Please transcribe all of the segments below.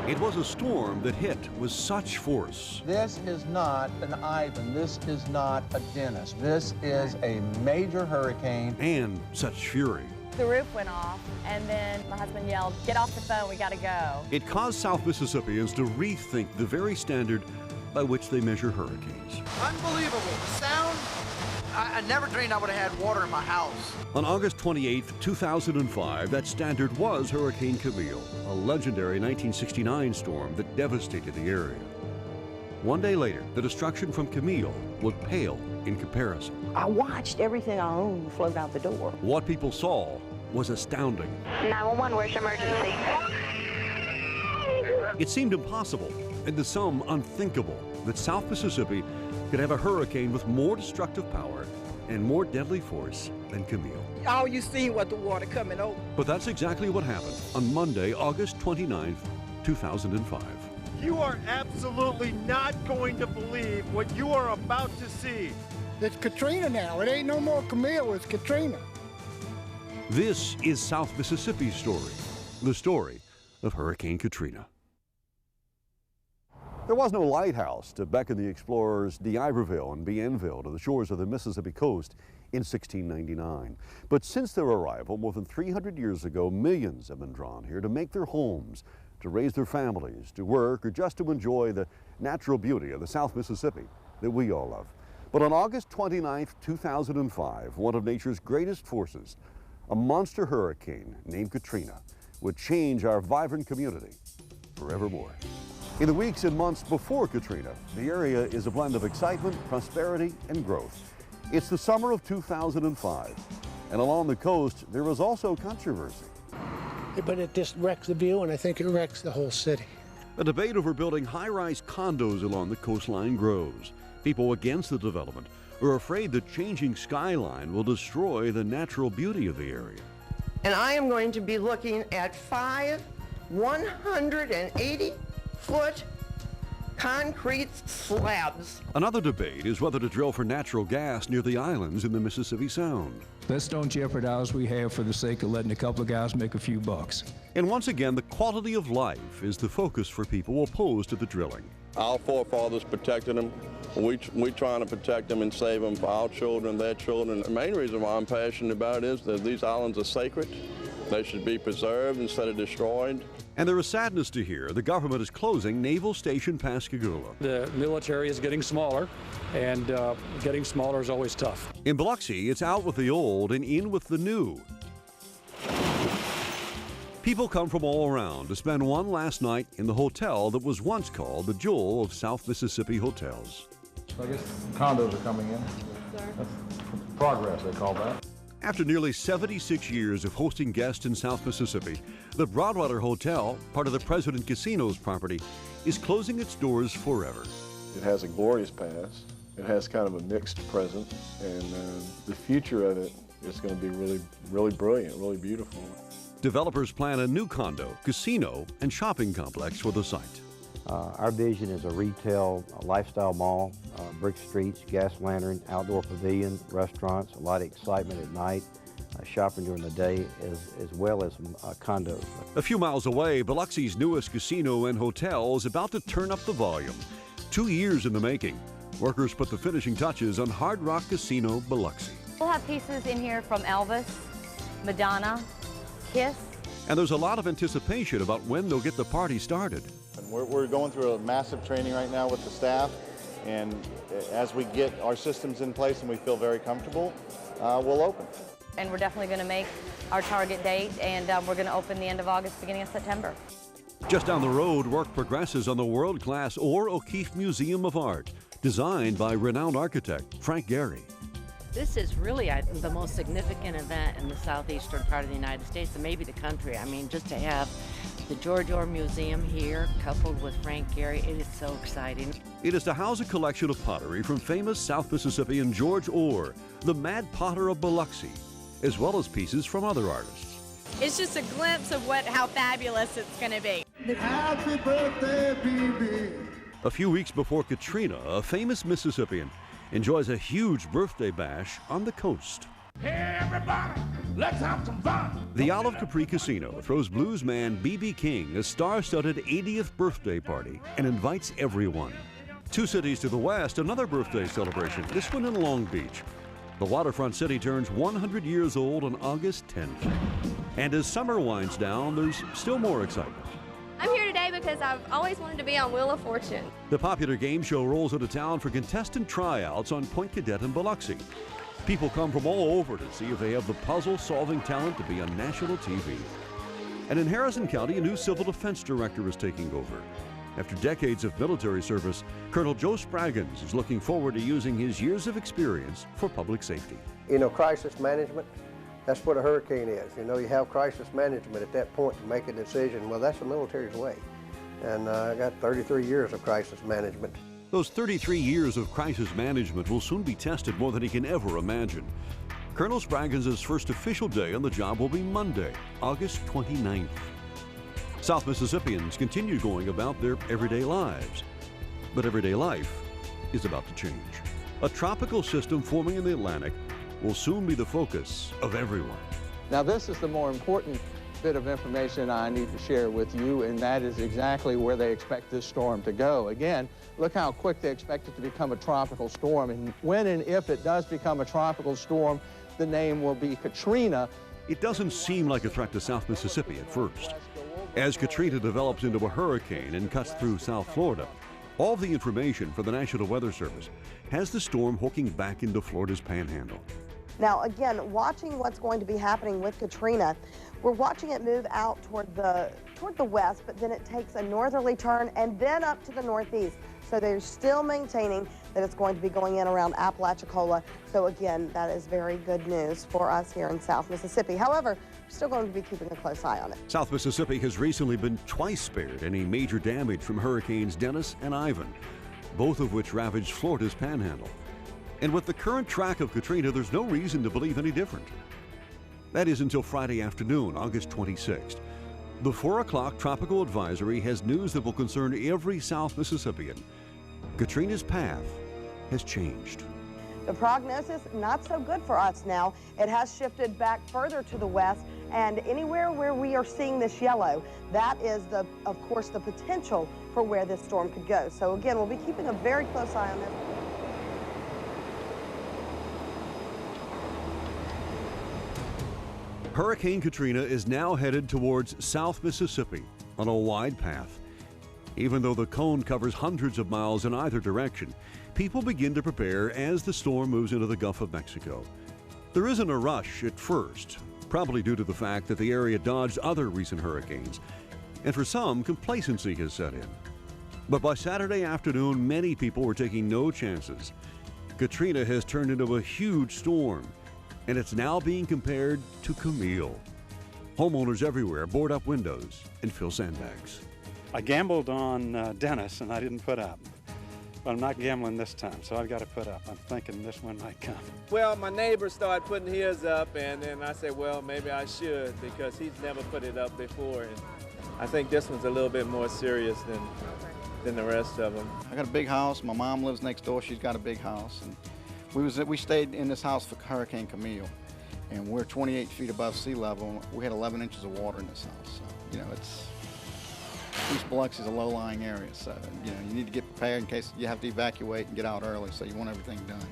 It was a storm that hit with such force. This is not an Ivan. This is not a Dennis. This is a major hurricane. And such fury. The roof went off, and then my husband yelled, "Get off the phone, we gotta go." It caused South Mississippians to rethink the very standard by which they measure hurricanes. Unbelievable. The sound, I never dreamed I would have had water in my house. On August 28, 2005, that standard was Hurricane Camille, a legendary 1969 storm that devastated the area. One day later, the destruction from Camille would pale in comparison. I watched everything I owned float out the door. What people saw was astounding. 911, where's your emergency? It seemed impossible, and to some unthinkable, that South Mississippi could have a hurricane with more destructive power and more deadly force than Camille. All you seen was the water coming over. But that's exactly what happened on Monday, August 29th, 2005. You are absolutely not going to believe what you are about to see. It's Katrina now. It ain't no more Camille, it's Katrina. This is South Mississippi's story, the story of Hurricane Katrina. There was no lighthouse to beckon the explorers d'Iberville and Bienville to the shores of the Mississippi coast in 1699. But since their arrival more than 300 years ago, millions have been drawn here to make their homes, to raise their families, to work, or just to enjoy the natural beauty of the South Mississippi that we all love. But on August 29th, 2005, one of nature's greatest forces, a monster hurricane named Katrina, would change our vibrant community forevermore. In the weeks and months before Katrina, the area is a blend of excitement, prosperity, and growth. It's the summer of 2005, and along the coast, there was also controversy. But it just wrecks the view, and I think it wrecks the whole city. A debate over building high-rise condos along the coastline grows. People against the development are afraid the changing skyline will destroy the natural beauty of the area. And I am going to be looking at 5 180-foot concrete slabs. Another debate is whether to drill for natural gas near the islands in the Mississippi Sound. Let's don't jeopardize what we have for the sake of letting a couple of guys make a few bucks. And once again, the quality of life is the focus for people opposed to the drilling. Our forefathers protected them. We trying to protect them and save them for our children, their children. The main reason why I'm passionate about it is that these islands are sacred. They should be preserved instead of destroyed. And there is sadness to hear the government is closing Naval Station Pascagoula. The military is getting smaller, and getting smaller is always tough. In Biloxi, it's out with the old and in with the new. People come from all around to spend one last night in the hotel that was once called the jewel of South Mississippi hotels. So I guess condos are coming in. That's progress, they call that. After nearly 76 years of hosting guests in South Mississippi, the Broadwater Hotel, part of the President Casino's property, is closing its doors forever. It has a glorious past. It has kind of a mixed present, and the future of it is going to be really, really brilliant, really beautiful. Developers plan a new condo, casino, and shopping complex for the site. Our vision is a retail, lifestyle mall, brick streets, gas lantern, outdoor pavilion, restaurants, a lot of excitement at night, shopping during the day, as well as condos. A few miles away, Biloxi's newest casino and hotel is about to turn up the volume. 2 years in the making. Workers put the finishing touches on Hard Rock Casino Biloxi. We'll have pieces in here from Elvis, Madonna, Kiss. And there's a lot of anticipation about when they'll get the party started. We're going through a massive training right now with the staff, and as we get our systems in place and we feel very comfortable, we'll open. And we're definitely going to make our target date, and we're going to open the end of August, beginning of September. Just down the road, work progresses on the world-class Orr O'Keeffe Museum of Art, designed by renowned architect Frank Gehry. This is really the most significant event in the southeastern part of the United States and maybe the country. I mean, just to have the George Orr Museum here, coupled with Frank Gehry, it is so exciting. It is to house a collection of pottery from famous South Mississippian George Orr, the Mad Potter of Biloxi, as well as pieces from other artists. It's just a glimpse of how fabulous it's going to be. Happy birthday, baby. A few weeks before Katrina, a famous Mississippian enjoys a huge birthday bash on the coast. Hey, everybody, Let's have some fun. The Olive Capri Casino throws bluesman B.B. King a star-studded 80th birthday party and invites everyone. 2 cities to the west, another birthday celebration, this one in Long Beach. The waterfront city turns 100 years old on August 10th. And as summer winds down, there's still more excitement. I'm here today because I've always wanted to be on Wheel of Fortune. The popular game show rolls into town for contestant tryouts on Point Cadet and Biloxi. People come from all over to see if they have the puzzle-solving talent to be on national TV. And in Harrison County, a new civil defense director is taking over. After decades of military service, Colonel Joe Spraggins is looking forward to using his years of experience for public safety. You know, crisis management, that's what a hurricane is. You know, you have crisis management at that point to make a decision. Well, that's the military's way. And I got 33 years of crisis management. Those 33 years of crisis management will soon be tested more than he can ever imagine. Colonel Spraggins' first official day on the job will be Monday, August 29th. South Mississippians continue going about their everyday lives. But everyday life is about to change. A tropical system forming in the Atlantic will soon be the focus of everyone. Now, this is the more important bit of information I need to share with you, and that is exactly where they expect this storm to go. Again, look how quick they expect it to become a tropical storm, and when and if it does become a tropical storm, the name will be Katrina. It doesn't seem like a threat to South Mississippi at first. As Katrina develops into a hurricane and cuts through South Florida, all the information for the National Weather Service has the storm hooking back into Florida's panhandle. Now, again, watching what's going to be happening with Katrina, we're watching it move out toward the west, but then it takes a northerly turn and then up to the northeast. So they're still maintaining that it's going to be going in around Apalachicola. So again, that is very good news for us here in South Mississippi. However, we're still going to be keeping a close eye on it. South Mississippi has recently been twice spared any major damage from Hurricanes Dennis and Ivan, both of which ravaged Florida's panhandle. And with the current track of Katrina, there's no reason to believe any different. That is until Friday afternoon, August 26th. The 4 o'clock tropical advisory has news that will concern every South Mississippian. Katrina's path has changed. The prognosis, not so good for us now. It has shifted back further to the west, and anywhere where we are seeing this yellow, that is, of course, the potential for where this storm could go. So again, we'll be keeping a very close eye on this. Hurricane Katrina is now headed towards South Mississippi on a wide path. Even though the cone covers hundreds of miles in either direction, people begin to prepare as the storm moves into the Gulf of Mexico. There isn't a rush at first, probably due to the fact that the area dodged other recent hurricanes, and for some, complacency has set in. But by Saturday afternoon, many people were taking no chances. Katrina has turned into a huge storm, and it's now being compared to Camille. Homeowners everywhere board up windows and fill sandbags. I gambled on Dennis, and I didn't put up. But I'm not gambling this time, so I've got to put up. I'm thinking this one might come. Well, my neighbor started putting his up, and then I said, well, maybe I should, because he's never put it up before. And I think this one's a little bit more serious than the rest of them. I got a big house. My mom lives next door. She's got a big house. And we stayed in this house for Hurricane Camille, and we're 28 feet above sea level. We had 11 inches of water in this house. So, you know, East Biloxi is a low-lying area, so you need to get prepared in case you have to evacuate and get out early, so you want everything done.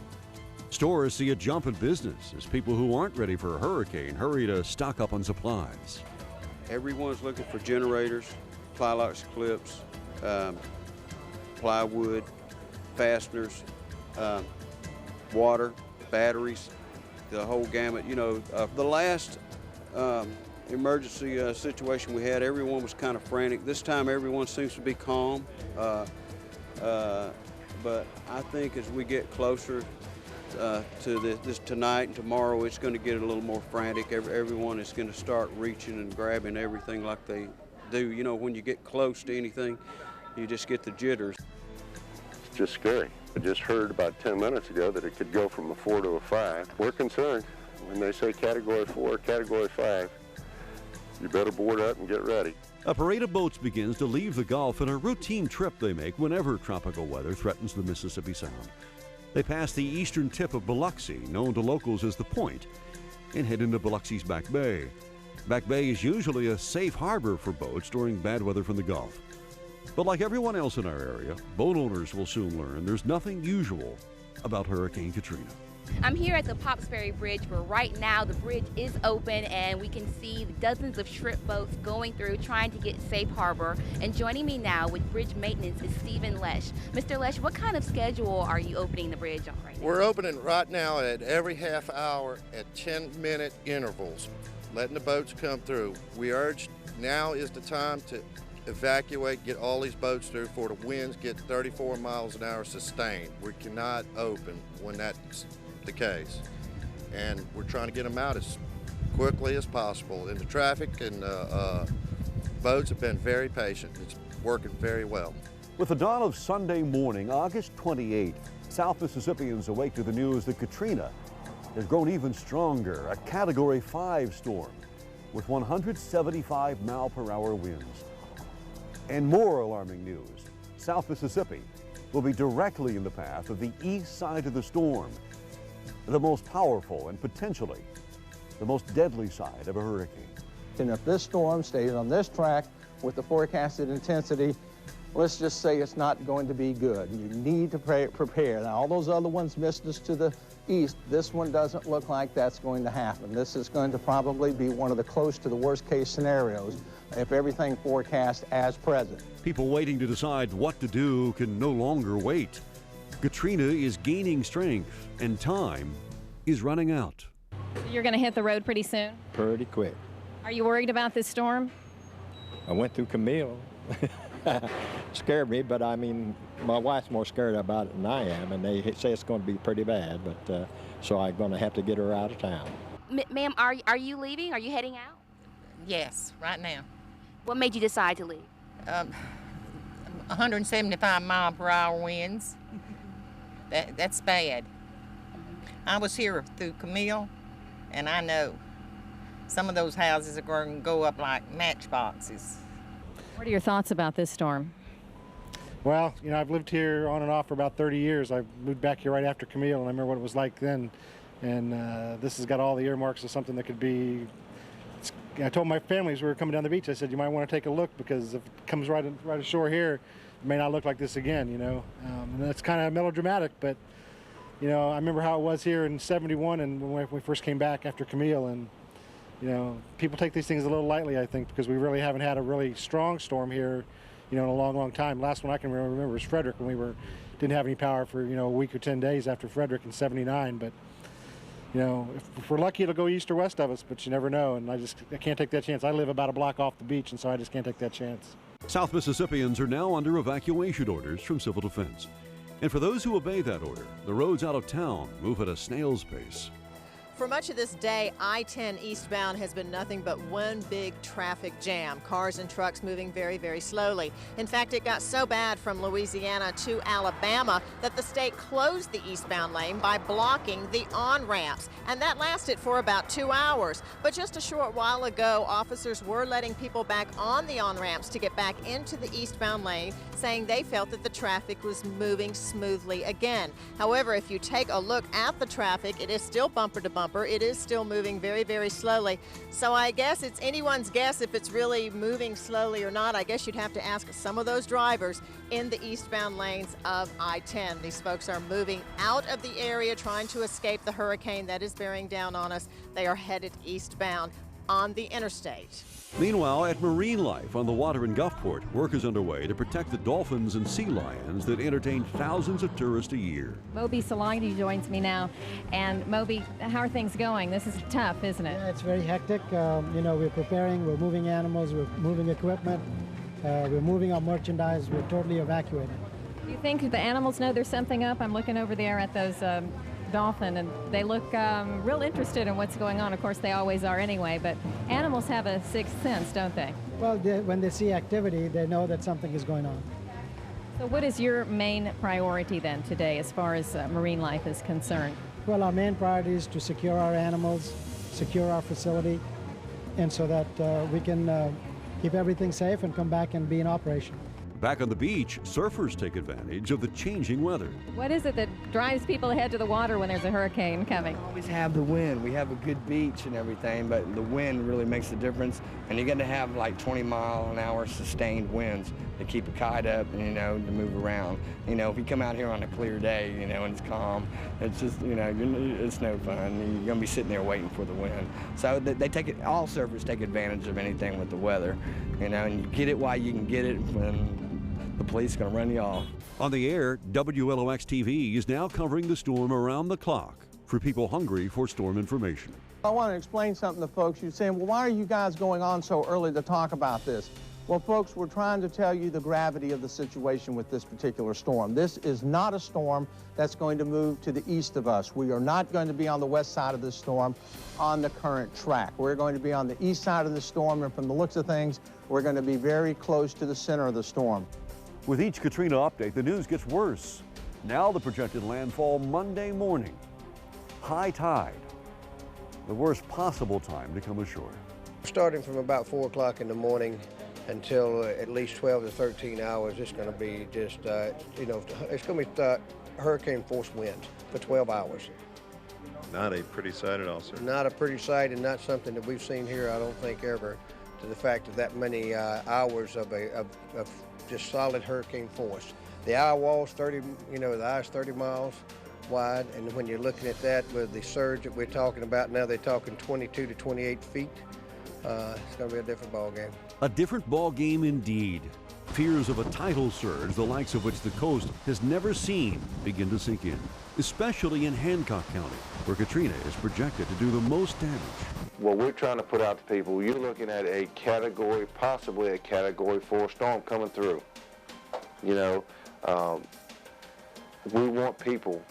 Stores see a jump in business as people who aren't ready for a hurricane hurry to stock up on supplies. Everyone's looking for generators, ply-locks, clips, plywood, fasteners, water, batteries, the whole gamut. The last emergency situation we had, everyone was kind of frantic. This time everyone seems to be calm, but I think as we get closer to this tonight and tomorrow, it's going to get a little more frantic. Everyone is going to start reaching and grabbing everything like they do. You know, when you get close to anything, you just get the jitters. It's just scary. I just heard about 10 minutes ago that it could go from a 4 to a 5. We're concerned. When they say Category 4, Category 5, you better board up and get ready. A parade of boats begins to leave the Gulf in a routine trip they make whenever tropical weather threatens the Mississippi Sound. They pass the eastern tip of Biloxi, known to locals as the Point, and head into Biloxi's Back Bay. Back Bay is usually a safe harbor for boats during bad weather from the Gulf. But like everyone else in our area, boat owners will soon learn there's nothing usual about Hurricane Katrina. I'm here at the Pops Ferry Bridge where right now the bridge is open and we can see dozens of shrimp boats going through trying to get safe harbor. And joining me now with bridge maintenance is Stephen Lesh. Mr. Lesh, what kind of schedule are you opening the bridge on right now? We're opening right now at every half hour at 10-minute intervals, letting the boats come through. We urge now is the time to evacuate, get all these boats through before the winds get 34 miles an hour sustained. We cannot open when that's the case, and we're trying to get them out as quickly as possible. And the traffic and boats have been very patient. It's working very well. With the dawn of Sunday morning, August 28th, South Mississippians awake to the news that Katrina has grown even stronger, a Category 5 storm with 175-mile-per-hour winds. And more alarming news, South Mississippi will be directly in the path of the east side of the storm, the most powerful and potentially the most deadly side of a hurricane. And if this storm stays on this track with the forecasted intensity, let's just say it's not going to be good. You need to prepare. Now, all those other ones missed us to the east. This one doesn't look like that's going to happen. This is going to probably be one of the close to the worst case scenarios if everything forecast as present. People waiting to decide what to do can no longer wait. Katrina is gaining strength and time is running out. You're going to hit the road pretty soon? Pretty quick. Are you worried about this storm? I went through Camille. Scared me, but I mean, my wife's more scared about it than I am, and they say it's going to be pretty bad, but so I'm going to have to get her out of town. Ma'am, are you leaving? Are you heading out? Yes, right now. What made you decide to leave? 175-mile-per-hour winds. That's bad. I was here through Camille, and I know some of those houses are going to go up like matchboxes. What are your thoughts about this storm? Well, you know, I've lived here on and off for about 30 years. I moved back here right after Camille, and I remember what it was like then. And this has got all the earmarks of something that could be. I told my family as we were coming down the beach, I said, you might want to take a look, because if it comes right ashore here, it may not look like this again, you know. And that's kind of melodramatic, but, you know, I remember how it was here in '71 and when we first came back after Camille. And, you know, people take these things a little lightly, I think, because we really haven't had a really strong storm here, you know, in a long, long time. Last one I can remember was Frederick, when we didn't have any power for, you know, a week or 10 days after Frederick in '79. But, you know, if we're lucky, it'll go east or west of us, but you never know, and I can't take that chance. I live about a block off the beach, and so I just can't take that chance. South Mississippians are now under evacuation orders from Civil Defense. And for those who obey that order, the roads out of town move at a snail's pace. For much of this day, I-10 eastbound has been nothing but one big traffic jam. Cars and trucks moving very, very slowly. In fact, it got so bad from Louisiana to Alabama that the state closed the eastbound lane by blocking the on-ramps. And that lasted for about 2 hours. But just a short while ago, officers were letting people back on the on-ramps to get back into the eastbound lane, saying they felt that the traffic was moving smoothly again. However, if you take a look at the traffic, it is still bumper to bumper. It is still moving very, very slowly. So I guess it's anyone's guess if it's really moving slowly or not. I guess you'd have to ask some of those drivers in the eastbound lanes of I-10. These folks are moving out of the area, trying to escape the hurricane that is bearing down on us. They are headed eastbound on the interstate. Meanwhile, at Marine Life on the water in Gulfport, work is underway to protect the dolphins and sea lions that entertain thousands of tourists a year. Moby Salagi joins me now. And Moby, how are things going? This is tough, isn't it? Yeah, it's very hectic. You know, we're preparing, we're moving animals, we're moving equipment, we're moving our merchandise, we're totally evacuated. Do you think the animals know there's something up? I'm looking over there at those dolphin, and they look real interested in what's going on. Of course, they always are anyway, but animals have a sixth sense, don't they? Well, when they see activity, they know that something is going on. So what is your main priority then today as far as marine life is concerned? Well, our main priority is to secure our animals, secure our facility, and so that we can keep everything safe and come back and be in operation. Back on the beach, surfers take advantage of the changing weather. What is it that drives people to head to the water when there's a hurricane coming? We always have the wind. We have a good beach and everything, but the wind really makes the difference. And you're going to have like 20-mile-an-hour sustained winds to keep a kite up, and, to move around. If you come out here on a clear day, and it's calm, it's just, it's no fun. You're going to be sitting there waiting for the wind. So they take it. All surfers take advantage of anything with the weather, and you get it while you can get it. When the police are going to run you off. On the air, WLOX TV is now covering the storm around the clock for people hungry for storm information. I want to explain something to folks. You're saying, well, why are you guys going on so early to talk about this? Well, folks, we're trying to tell you the gravity of the situation with this particular storm. This is not a storm that's going to move to the east of us. We are not going to be on the west side of this storm on the current track. We're going to be on the east side of the storm, and from the looks of things, we're going to be very close to the center of the storm. With each Katrina update, the news gets worse. Now the projected landfall Monday morning. High tide. The worst possible time to come ashore. Starting from about 4 o'clock in the morning until at least 12 to 13 hours, it's going to be just, it's going to be hurricane force winds for 12 hours. Not a pretty sight at all, sir. Not a pretty sight, and not something that we've seen here, I don't think, ever, to the fact of that many hours of just solid hurricane force. The eye wall's 30, the eye's 30 miles wide, and when you're looking at that with the surge that we're talking about now, they're talking 22 to 28 feet. It's going to be a different ball game. A different ball game indeed. Fears of a tidal surge, the likes of which the coast has never seen, begin to sink in, especially in Hancock County, where Katrina is projected to do the most damage. What we're trying to put out to people, you're looking at a category, possibly a category 4 storm coming through. We want people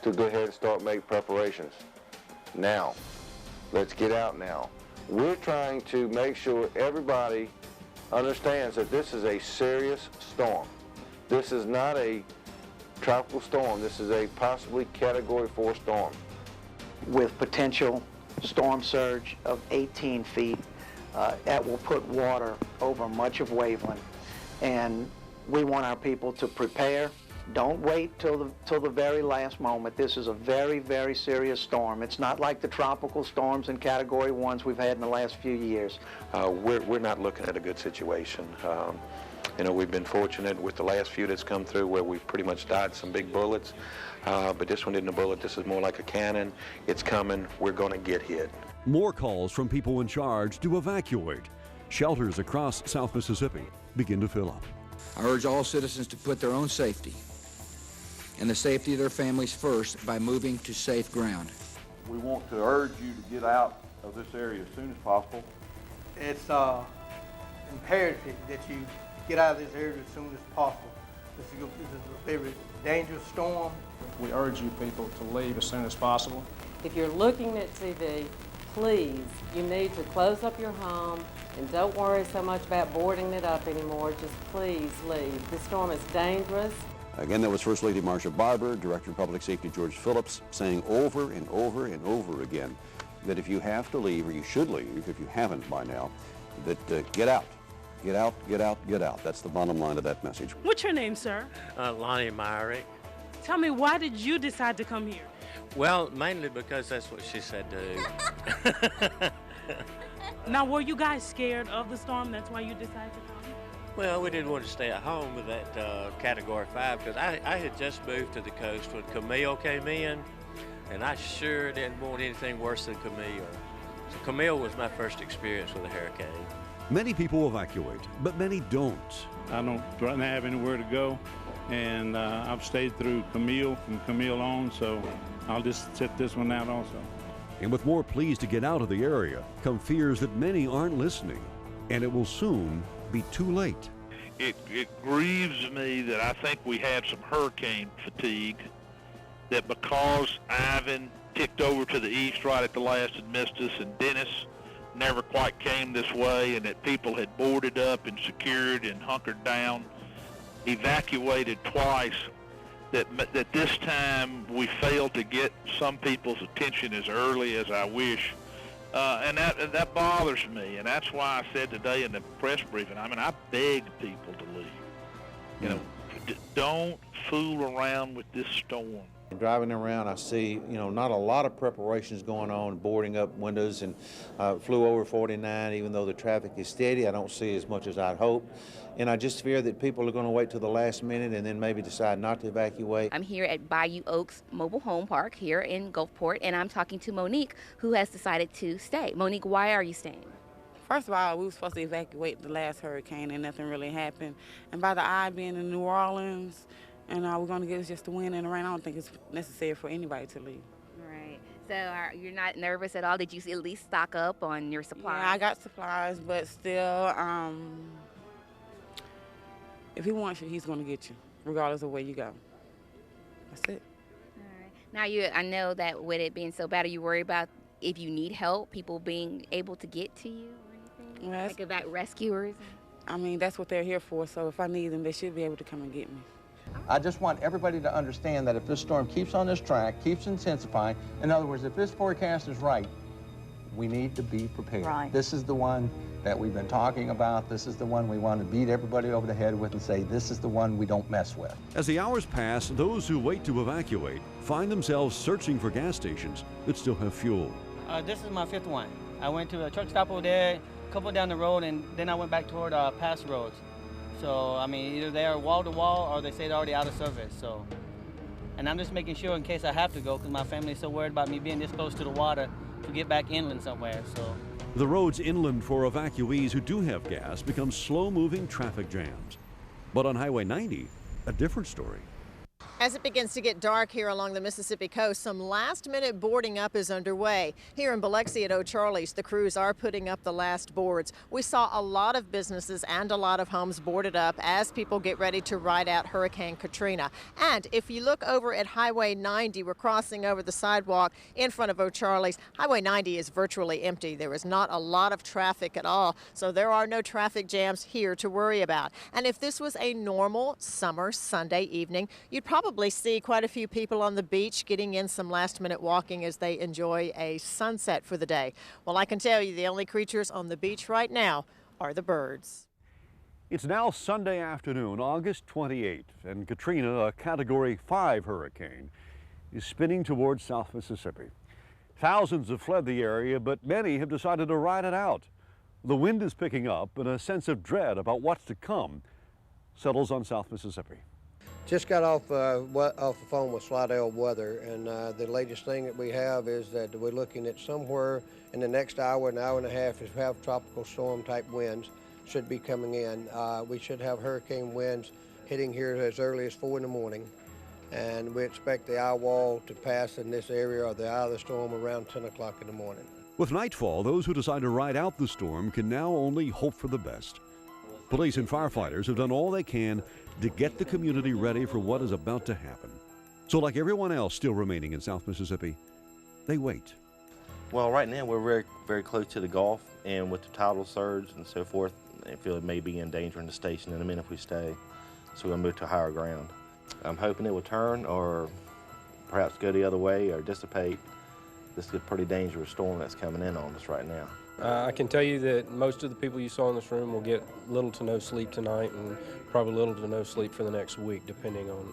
to go ahead and start making preparations now. Let's get out now. We're trying to make sure everybody understands that this is a serious storm. This is not a tropical storm. This is a possibly category 4 storm. With potential storm surge of 18 feet, that will put water over much of Waveland. And we want our people to prepare. Don't wait till the very last moment. This is a very, very serious storm. It's not like the tropical storms and category 1s we've had in the last few years. We're not looking at a good situation. We've been fortunate with the last few that's come through where we've pretty much dodged some big bullets, but this one isn't a bullet. This is more like a cannon. It's coming. We're going to get hit. More calls from people in charge to evacuate. Shelters across South Mississippi begin to fill up. I urge all citizens to put their own safety and the safety of their families first by moving to safe ground. We want to urge you to get out of this area as soon as possible. It's imperative that you get out of this area as soon as possible. This is a very dangerous storm. We urge you people to leave as soon as possible. If you're looking at TV, please, you need to close up your home and don't worry so much about boarding it up anymore. Just please leave. This storm is dangerous. Again, that was First Lady Marsha Barber, Director of Public Safety George Phillips, saying over and over and over again that if you have to leave, or you should leave, if you haven't by now, that get out. Get out, get out, get out. That's the bottom line of that message. What's your name, sir? Lonnie Myrick. Tell me, why did you decide to come here? Well, mainly because that's what she said to. Now, were you guys scared of the storm? That's why you decided to come? Well, we didn't want to stay at home with that Category 5 because I had just moved to the coast when Camille came in, and I sure didn't want anything worse than Camille. So Camille was my first experience with a hurricane. Many people evacuate, but many don't. I don't right now have anywhere to go, and I've stayed through Camille, from Camille on, so I'll just sit this one out also. And with more pleas to get out of the area come fears that many aren't listening, and it will soon be too late. It grieves me that I think we had some hurricane fatigue, that because Ivan ticked over to the east right at the last and missed us, and Dennis never quite came this way, and that people had boarded up and secured and hunkered down, evacuated twice, that this time we failed to get some people's attention as early as I wish. And that bothers me, and that's why I said today in the press briefing, I mean, I begged people to leave. You know, don't fool around with this storm. Driving around, I see, not a lot of preparations going on, boarding up windows, and flew over 49. Even though the traffic is steady, I don't see as much as I'd hope. And I just fear that people are going to wait till the last minute and then maybe decide not to evacuate. I'm here at Bayou Oaks Mobile Home Park here in Gulfport, and I'm talking to Monique, who has decided to stay. Monique, why are you staying? First of all, we were supposed to evacuate the last hurricane and nothing really happened. And by the eye being in New Orleans, and all we're going to get is just the wind and the rain, I don't think it's necessary for anybody to leave. Right. So you're not nervous at all? Did you at least stock up on your supplies? Yeah, I got supplies, but still, if he wants you, he's going to get you, regardless of where you go. That's it. All right. Now, I know that with it being so bad, are you worried about if you need help, people being able to get to you or anything? Well, like about rescuers? I mean, that's what they're here for, so if I need them, they should be able to come and get me. I just want everybody to understand that if this storm keeps on this track, keeps intensifying, in other words, if this forecast is right, we need to be prepared. Right. This is the one that we've been talking about. This is the one we want to beat everybody over the head with and say, this is the one we don't mess with. As the hours pass, those who wait to evacuate find themselves searching for gas stations that still have fuel. This is my 5th one. I went to a truck stop over there, a couple down the road, and then I went back toward past roads. So, I mean, either they are wall to wall or they say they're already out of service. So, and I'm just making sure in case I have to go because my family's so worried about me being this close to the water to get back inland somewhere. So. The roads inland for evacuees who do have gas become slow-moving traffic jams. But on Highway 90, a different story. As it begins to get dark here along the Mississippi coast, some last-minute boarding up is underway. Here in Biloxi at O'Charley's, the crews are putting up the last boards. We saw a lot of businesses and a lot of homes boarded up as people get ready to ride out Hurricane Katrina. And if you look over at Highway 90, we're crossing over the sidewalk in front of O'Charley's. Highway 90 is virtually empty. There is not a lot of traffic at all, so there are no traffic jams here to worry about. And if this was a normal summer Sunday evening, you'd probably see quite a few people on the beach getting in some last-minute walking as they enjoy a sunset for the day. Well, I can tell you the only creatures on the beach right now are the birds. It's now Sunday afternoon, August 28th, and Katrina, a Category 5 hurricane, is spinning towards South Mississippi. Thousands have fled the area, but many have decided to ride it out. The wind is picking up, and a sense of dread about what's to come settles on South Mississippi. Just got off the phone with Slidell Weather, and the latest thing that we have is that we're looking at somewhere in the next hour, an hour and a half, is have tropical storm type winds should be coming in. We should have hurricane winds hitting here as early as 4 in the morning, and we expect the eye wall to pass in this area or the eye of the storm around 10 o'clock in the morning. With nightfall, those who decide to ride out the storm can now only hope for the best. Police and firefighters have done all they can to get the community ready for what is about to happen. So like everyone else still remaining in South Mississippi, they wait. Well, right now we're very, very close to the Gulf, and with the tidal surge and so forth, I feel it may be in danger in the station in a minute if we stay. So we're gonna move to higher ground. I'm hoping it will turn or perhaps go the other way or dissipate. This is a pretty dangerous storm that's coming in on us right now. I can tell you that most of the people you saw in this room will get little to no sleep tonight and probably little to no sleep for the next week, depending on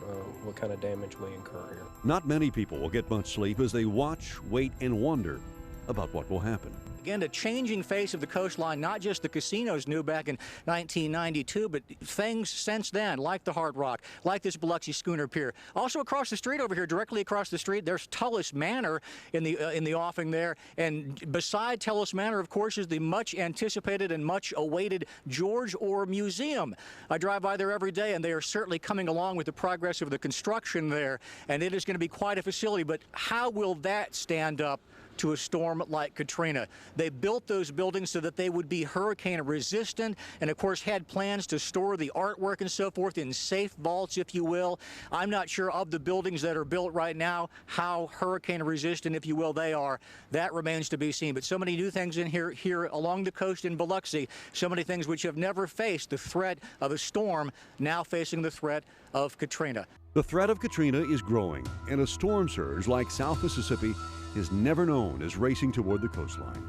what kind of damage we incur here. Not many people will get much sleep as they watch, wait, and wonder about what will happen. Again, the changing face of the coastline, not just the casinos knew back in 1992, but things since then, like the Hard Rock, like this Biloxi Schooner Pier. Also across the street over here, directly across the street, there's Tullis Manor in the offing there. And beside Tullis Manor, of course, is the much anticipated and much awaited George Orr Museum. I drive by there every day, and they are certainly coming along with the progress of the construction there. And it is going to be quite a facility, but how will that stand up to a storm like Katrina? They built those buildings so that they would be hurricane resistant, and of course had plans to store the artwork and so forth in safe vaults, if you will. I'm not sure of the buildings that are built right now how hurricane resistant, if you will, they are. That remains to be seen. But so many new things in here along the coast in Biloxi, so many things which have never faced the threat of a storm, now facing the threat of Katrina. The threat of Katrina is growing, and a storm surge like South Mississippi is never known as racing toward the coastline.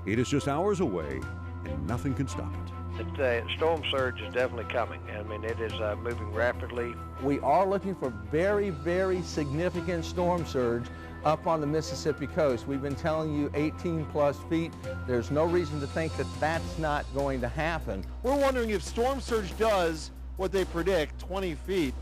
It is just hours away, and nothing can stop it. The storm surge is definitely coming. I mean, it is moving rapidly. We are looking for very, very significant storm surge up on the Mississippi coast. We've been telling you 18+ feet. There's no reason to think that that's not going to happen. We're wondering if storm surge does what they predict, 20 feet,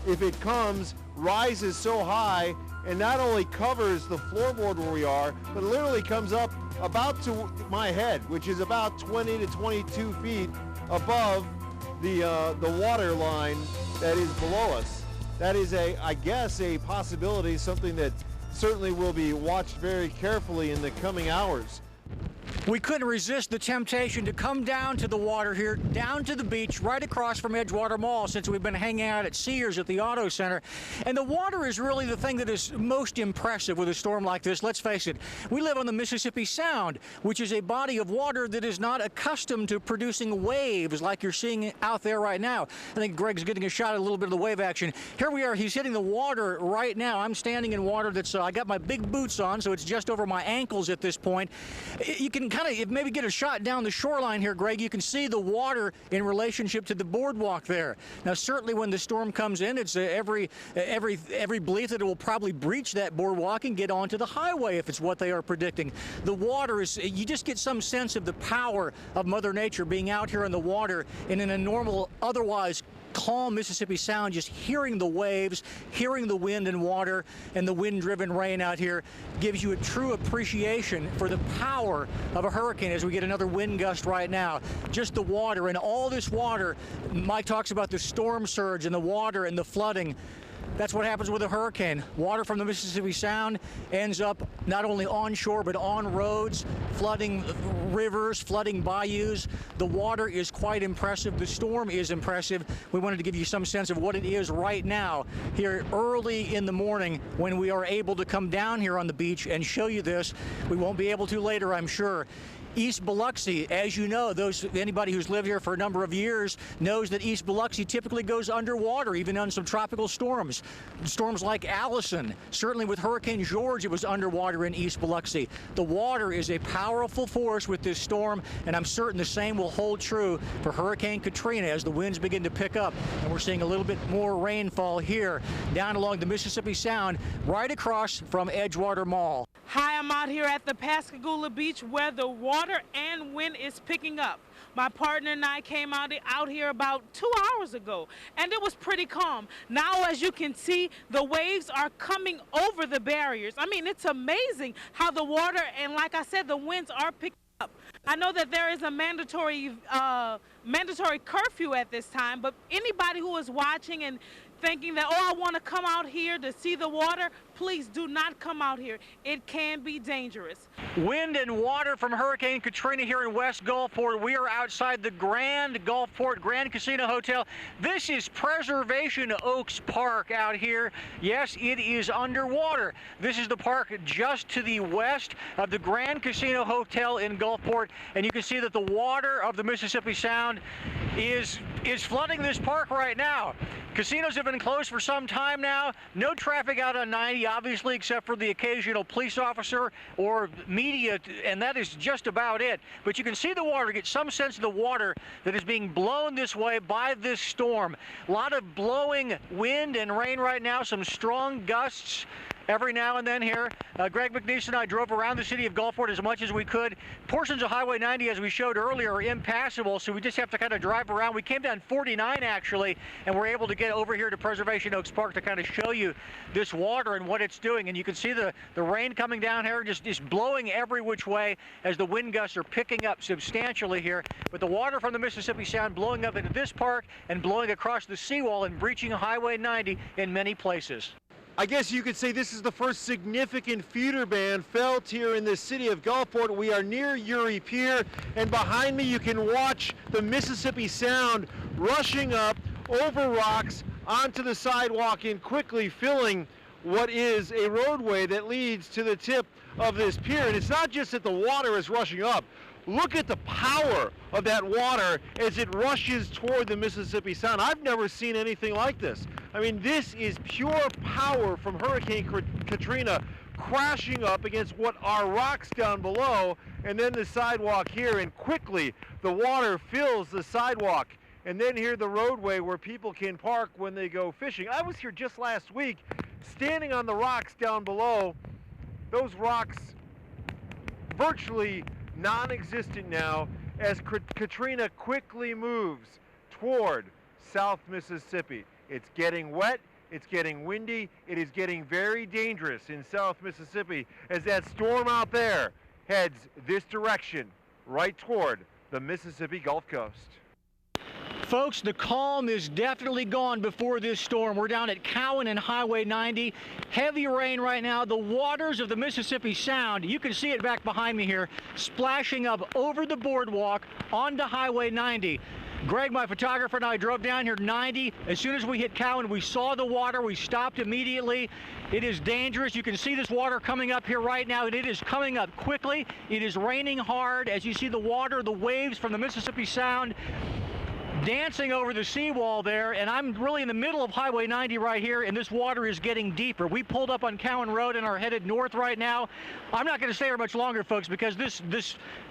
if it comes, rises so high, and not only covers the floorboard where we are, but literally comes up about to my head, which is about 20 to 22 feet above the water line that is below us. That is I guess, a possibility, something that certainly will be watched very carefully in the coming hours. We couldn't resist the temptation to come down to the water here, down to the beach, right across from Edgewater Mall, since we've been hanging out at Sears at the Auto Center. And the water is really the thing that is most impressive with a storm like this. Let's face it, we live on the Mississippi Sound, which is a body of water that is not accustomed to producing waves like you're seeing out there right now. I think Greg's getting a shot at a little bit of the wave action. Here we are, he's hitting the water right now. I'm standing in water that's, I got my big boots on, so it's just over my ankles at this point. You can kind of maybe get a shot down the shoreline here, Greg. You can see the water in relationship to the boardwalk there. Now, certainly when the storm comes in, it's every belief that it will probably breach that boardwalk and get onto the highway if it's what they are predicting. The water is, you just get some sense of the power of Mother Nature being out here in the water and in a normal, otherwise calm Mississippi Sound, just hearing the waves, hearing the wind and water and the wind-driven rain out here gives you a true appreciation for the power of a hurricane as we get another wind gust right now. Just the water and all this water. Mike talks about the storm surge and the water and the flooding. That's what happens with a hurricane. Water from the Mississippi Sound ends up not only onshore but on roads, flooding rivers, flooding bayous. The water is quite impressive. The storm is impressive. We wanted to give you some sense of what it is right now here early in the morning when we are able to come down here on the beach and show you this. We won't be able to later, I'm sure. East Biloxi, as you know, anybody who's lived here for a number of years knows that East Biloxi typically goes underwater, even on some tropical storms. Storms like Allison, certainly with Hurricane George, it was underwater in East Biloxi. The water is a powerful force with this storm, and I'm certain the same will hold true for Hurricane Katrina as the winds begin to pick up. And we're seeing a little bit more rainfall here down along the Mississippi Sound, right across from Edgewater Mall. Hi, I'm out here at the Pascagoula Beach where the water and wind is picking up. My partner and I came out here about 2 hours ago, and it was pretty calm. Now, as you can see, the waves are coming over the barriers. I mean, it's amazing how the water and, like I said, the winds are picking up. I know that there is a mandatory curfew at this time, but anybody who is watching and thinking that, oh, I want to come out here to see the water, please do not come out here. It can be dangerous. Wind and water from Hurricane Katrina here in West Gulfport. We are outside the Grand Gulfport Grand Casino Hotel. This is Preservation Oaks Park out here. Yes, it is underwater. This is the park just to the west of the Grand Casino Hotel in Gulfport, and you can see that the water of the Mississippi Sound is flooding this park right now. Casinos have been closed for some time now. No traffic out on 90, obviously, except for the occasional police officer or media, and that is just about it. But you can see the water, get some sense of the water that is being blown this way by this storm. A lot of blowing wind and rain right now, some strong gusts every now and then here. Greg McNeese and I drove around the city of Gulfport as much as we could. Portions of Highway 90, as we showed earlier, are impassable, so we just have to kind of drive around. We came down 49, actually, and we're able to get over here to Preservation Oaks Park to kind of show you this water and what it's doing. And you can see the rain coming down here, just blowing every which way as the wind gusts are picking up substantially here. But the water from the Mississippi Sound blowing up into this park and blowing across the seawall and breaching Highway 90 in many places. I guess you could say this is the first significant feeder ban felt here in the city of Gulfport. We are near Uri Pier, and behind me you can watch the Mississippi Sound rushing up over rocks onto the sidewalk and quickly filling what is a roadway that leads to the tip of this pier. And it's not just that the water is rushing up. Look at the power of that water as it rushes toward the Mississippi Sound. I've never seen anything like this. I mean, this is pure power from Hurricane Katrina crashing up against what are rocks down below, and then the sidewalk here, and quickly the water fills the sidewalk. And then here the roadway where people can park when they go fishing. I was here just last week, standing on the rocks down below. Those rocks virtually non-existent now as Katrina quickly moves toward South Mississippi. It's getting wet, it's getting windy, it is getting very dangerous in South Mississippi as that storm out there heads this direction, right toward the Mississippi Gulf Coast. Folks, the calm is definitely gone before this storm. We're down at Cowan and Highway 90. Heavy rain right now. The waters of the Mississippi Sound, you can see it back behind me here, splashing up over the boardwalk onto Highway 90. Greg, my photographer, and I drove down here 90. As soon as we hit Cowan, we saw the water. We stopped immediately. It is dangerous. You can see this water coming up here right now, and it is coming up quickly. It is raining hard. As you see the water, the waves from the Mississippi Sound dancing over the seawall there, and I'm really in the middle of Highway 90 right here, and this water is getting deeper. We pulled up on Cowan Road and are headed north right now. I'm not going to stay here much longer, folks, because in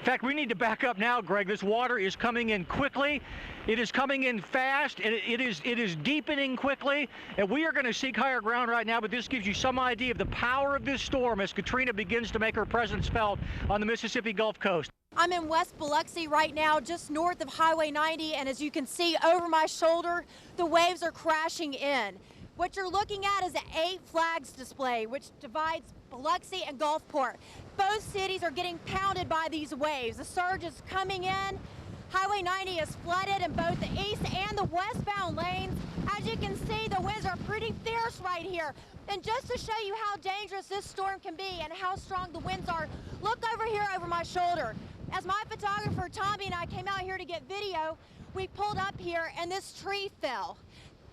fact, we need to back up now, Greg. This water is coming in quickly. It is coming in fast, and it is deepening quickly, and we are going to seek higher ground right now, but this gives you some idea of the power of this storm as Katrina begins to make her presence felt on the Mississippi Gulf Coast. I'm in West Biloxi right now, just north of Highway 90, and as you can see over my shoulder, the waves are crashing in. What you're looking at is an 8 flags display, which divides Biloxi and Gulfport. Both cities are getting pounded by these waves. The surge is coming in. Highway 90 is flooded in both the east and the westbound lanes. As you can see, the winds are pretty fierce right here. And just to show you how dangerous this storm can be and how strong the winds are, look over here over my shoulder. As my photographer Tommy and I came out here to get video, we pulled up here and this tree fell.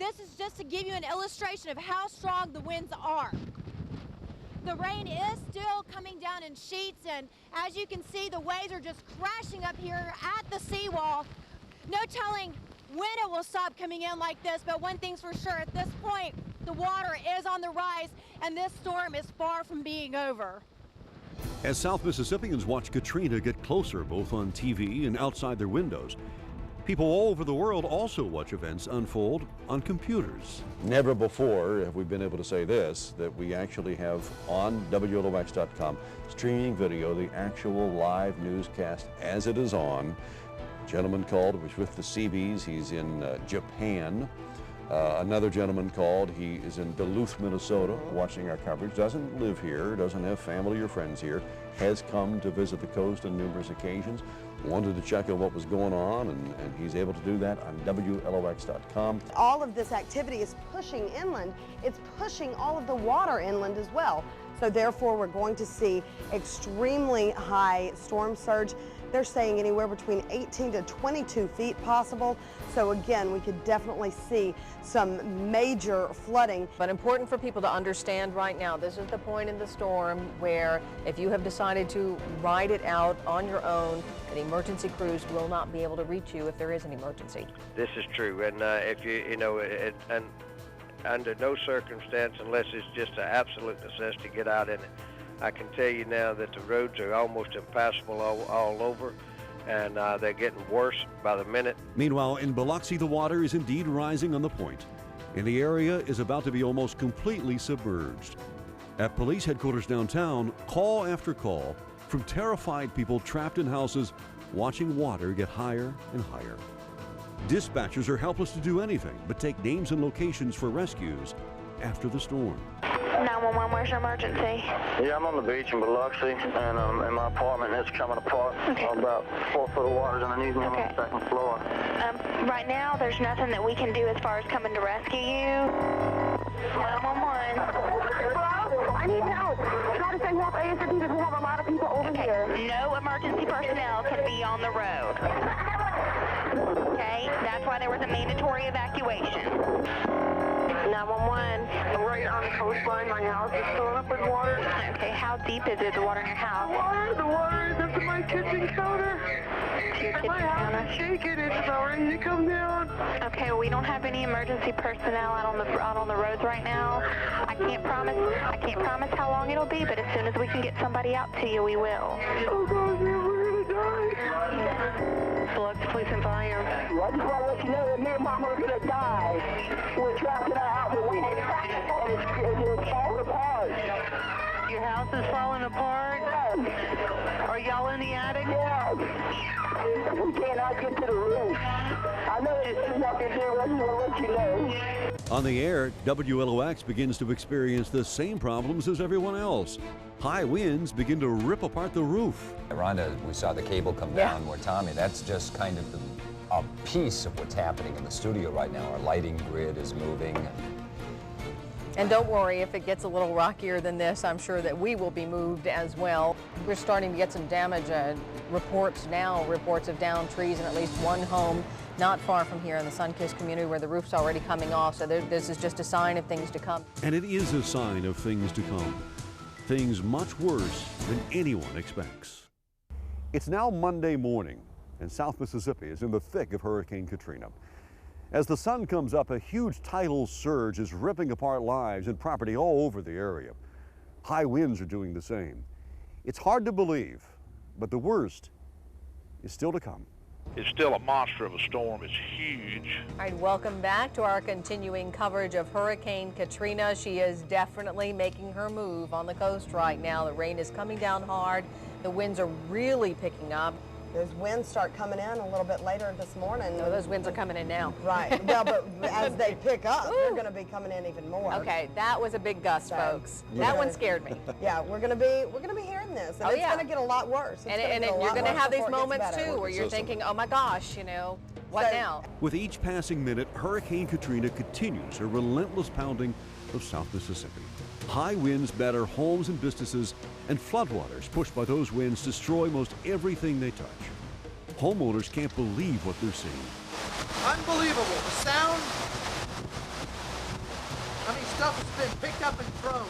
This is just to give you an illustration of how strong the winds are. The rain is still coming down in sheets, and as you can see, the waves are just crashing up here at the seawall. No telling when it will stop coming in like this, but one thing's for sure, at this point, the water is on the rise, and this storm is far from being over. As South Mississippians watch Katrina get closer, both on TV and outside their windows, people all over the world also watch events unfold on computers. Never before have we been able to say this, that we actually have on WLOX.com streaming video, the actual live newscast as it is on. A gentleman called, was with the Seabees. He's in Japan. Another gentleman called, he is in Duluth, Minnesota, watching our coverage, doesn't live here, doesn't have family or friends here, has come to visit the coast on numerous occasions, wanted to check out what was going on, and he's able to do that on WLOX.com. All of this activity is pushing inland. It's pushing all of the water inland as well. So therefore, we're going to see extremely high storm surge. They're saying anywhere between 18 to 22 feet possible. So again, we could definitely see some major flooding. But important for people to understand right now, this is the point in the storm where if you have decided to ride it out on your own, an emergency crews will not be able to reach you if there is an emergency. This is true, and if you know, and under no circumstance, unless it's just an absolute necessity, get out in it. I can tell you now that the roads are almost impassable all over, and they're getting worse by the minute. Meanwhile, in Biloxi, the water is indeed rising on the point, and the area is about to be almost completely submerged. At police headquarters downtown, call after call from terrified people trapped in houses watching water get higher and higher. Dispatchers are helpless to do anything but take names and locations for rescues after the storm. 911, where's your emergency? Yeah, I'm on the beach in Biloxi, and my apartment is coming apart. Okay. About 4 foot of water's underneath me. Okay. I'm on the second floor. Right now, there's nothing that we can do as far as coming to rescue you. 911. I need help. Try to send help ASAP because we have a lot of people over here. No emergency personnel can be on the road. Okay? That's why there was a mandatory evacuation. 911. I'm right on the coastline. My house is filling up with water. Okay, how deep is it, the water in your house? The water is up to my kitchen counter. To your kitchen My house counter? is shaking. It's about ready to come down. Okay, well, we don't have any emergency personnel out on the roads right now. I can't promise how long it'll be, but as soon as we can get somebody out to you, we will. Oh God, man, we're gonna die. Biloxi Police and Fire. I just want to let you know that me and Mama are gonna die. We're trapped in our house and it's falling apart. Your house is falling apart? Yes. Are y'all in the attic? Yeah. We cannot get to the roof. I know there's nothing to do. I just want to let you know. On the air, WLOX begins to experience the same problems as everyone else. High winds begin to rip apart the roof. Rhonda, we saw the cable come down where Tommy, that's just kind of a piece of what's happening in the studio right now. Our lighting grid is moving. And don't worry, if it gets a little rockier than this, I'm sure that we will be moved as well. We're starting to get some damage reports now, reports of downed trees in at least one home not far from here in the Sunkist community where the roof's already coming off. So this is just a sign of things to come. And it is a sign of things to come. Things much worse than anyone expects. It's now Monday morning, and South Mississippi is in the thick of Hurricane Katrina. As the sun comes up, a huge tidal surge is ripping apart lives and property all over the area. High winds are doing the same. It's hard to believe, but the worst is still to come. It's still a monster of a storm. It's huge. All right, welcome back to our continuing coverage of Hurricane Katrina. She is definitely making her move on the coast right now. The rain is coming down hard. The winds are really picking up. Those winds start coming in a little bit later this morning. No, those winds are coming in now. Right. Well, but as they pick up, they're going to be coming in even more. Okay, that was a big gust, folks. That one scared me. Yeah, we're going to be hearing this, and it's going to get a lot worse. And you're going to have these moments too, where you're thinking, "Oh my gosh, you know, what now?" With each passing minute, Hurricane Katrina continues her relentless pounding of South Mississippi. High winds batter homes and businesses, and floodwaters pushed by those winds destroy most everything they touch. Homeowners can't believe what they're seeing. Unbelievable. The sound. I mean, stuff has been picked up and thrown.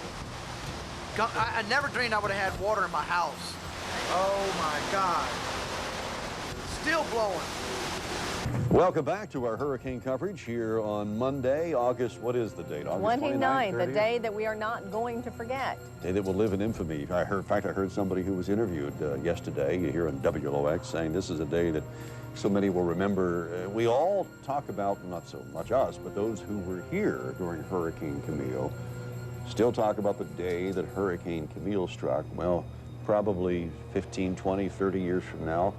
I never dreamed I would have had water in my house. Oh my God. Still blowing. Welcome back to our hurricane coverage here on Monday, August, what is the date? August 29th, the day that we are not going to forget. Day that will live in infamy. In fact, I heard somebody who was interviewed yesterday here on WLOX saying this is a day that so many will remember. We all talk about, not so much us, but those who were here during Hurricane Camille still talk about the day that Hurricane Camille struck. Well, probably 15, 20, 30 years from now,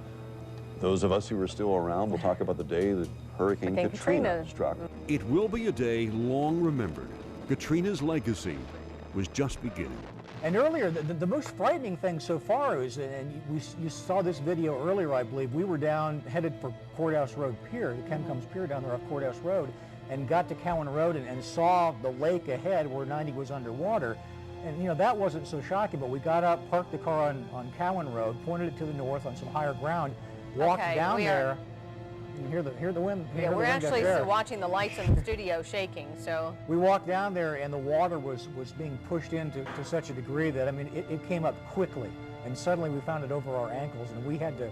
those of us who are still around will talk about the day that Hurricane Katrina struck. It will be a day long remembered. Katrina's legacy was just beginning. And earlier, the most frightening thing so far is, and you saw this video earlier, I believe, we were headed for Courthouse Road Pier, the Ken Combs Pier down there off Courthouse Road, and got to Cowan Road and saw the lake ahead where 90 was underwater. And you know, that wasn't so shocking, but we got up, parked the car on Cowan Road, pointed it to the north on some higher ground, walked down there, and hear the wind. Yeah, we're actually watching the lights in the studio shaking, so. We walked down there and the water was being pushed in to such a degree that, I mean, it came up quickly. And suddenly we found it over our ankles and we had to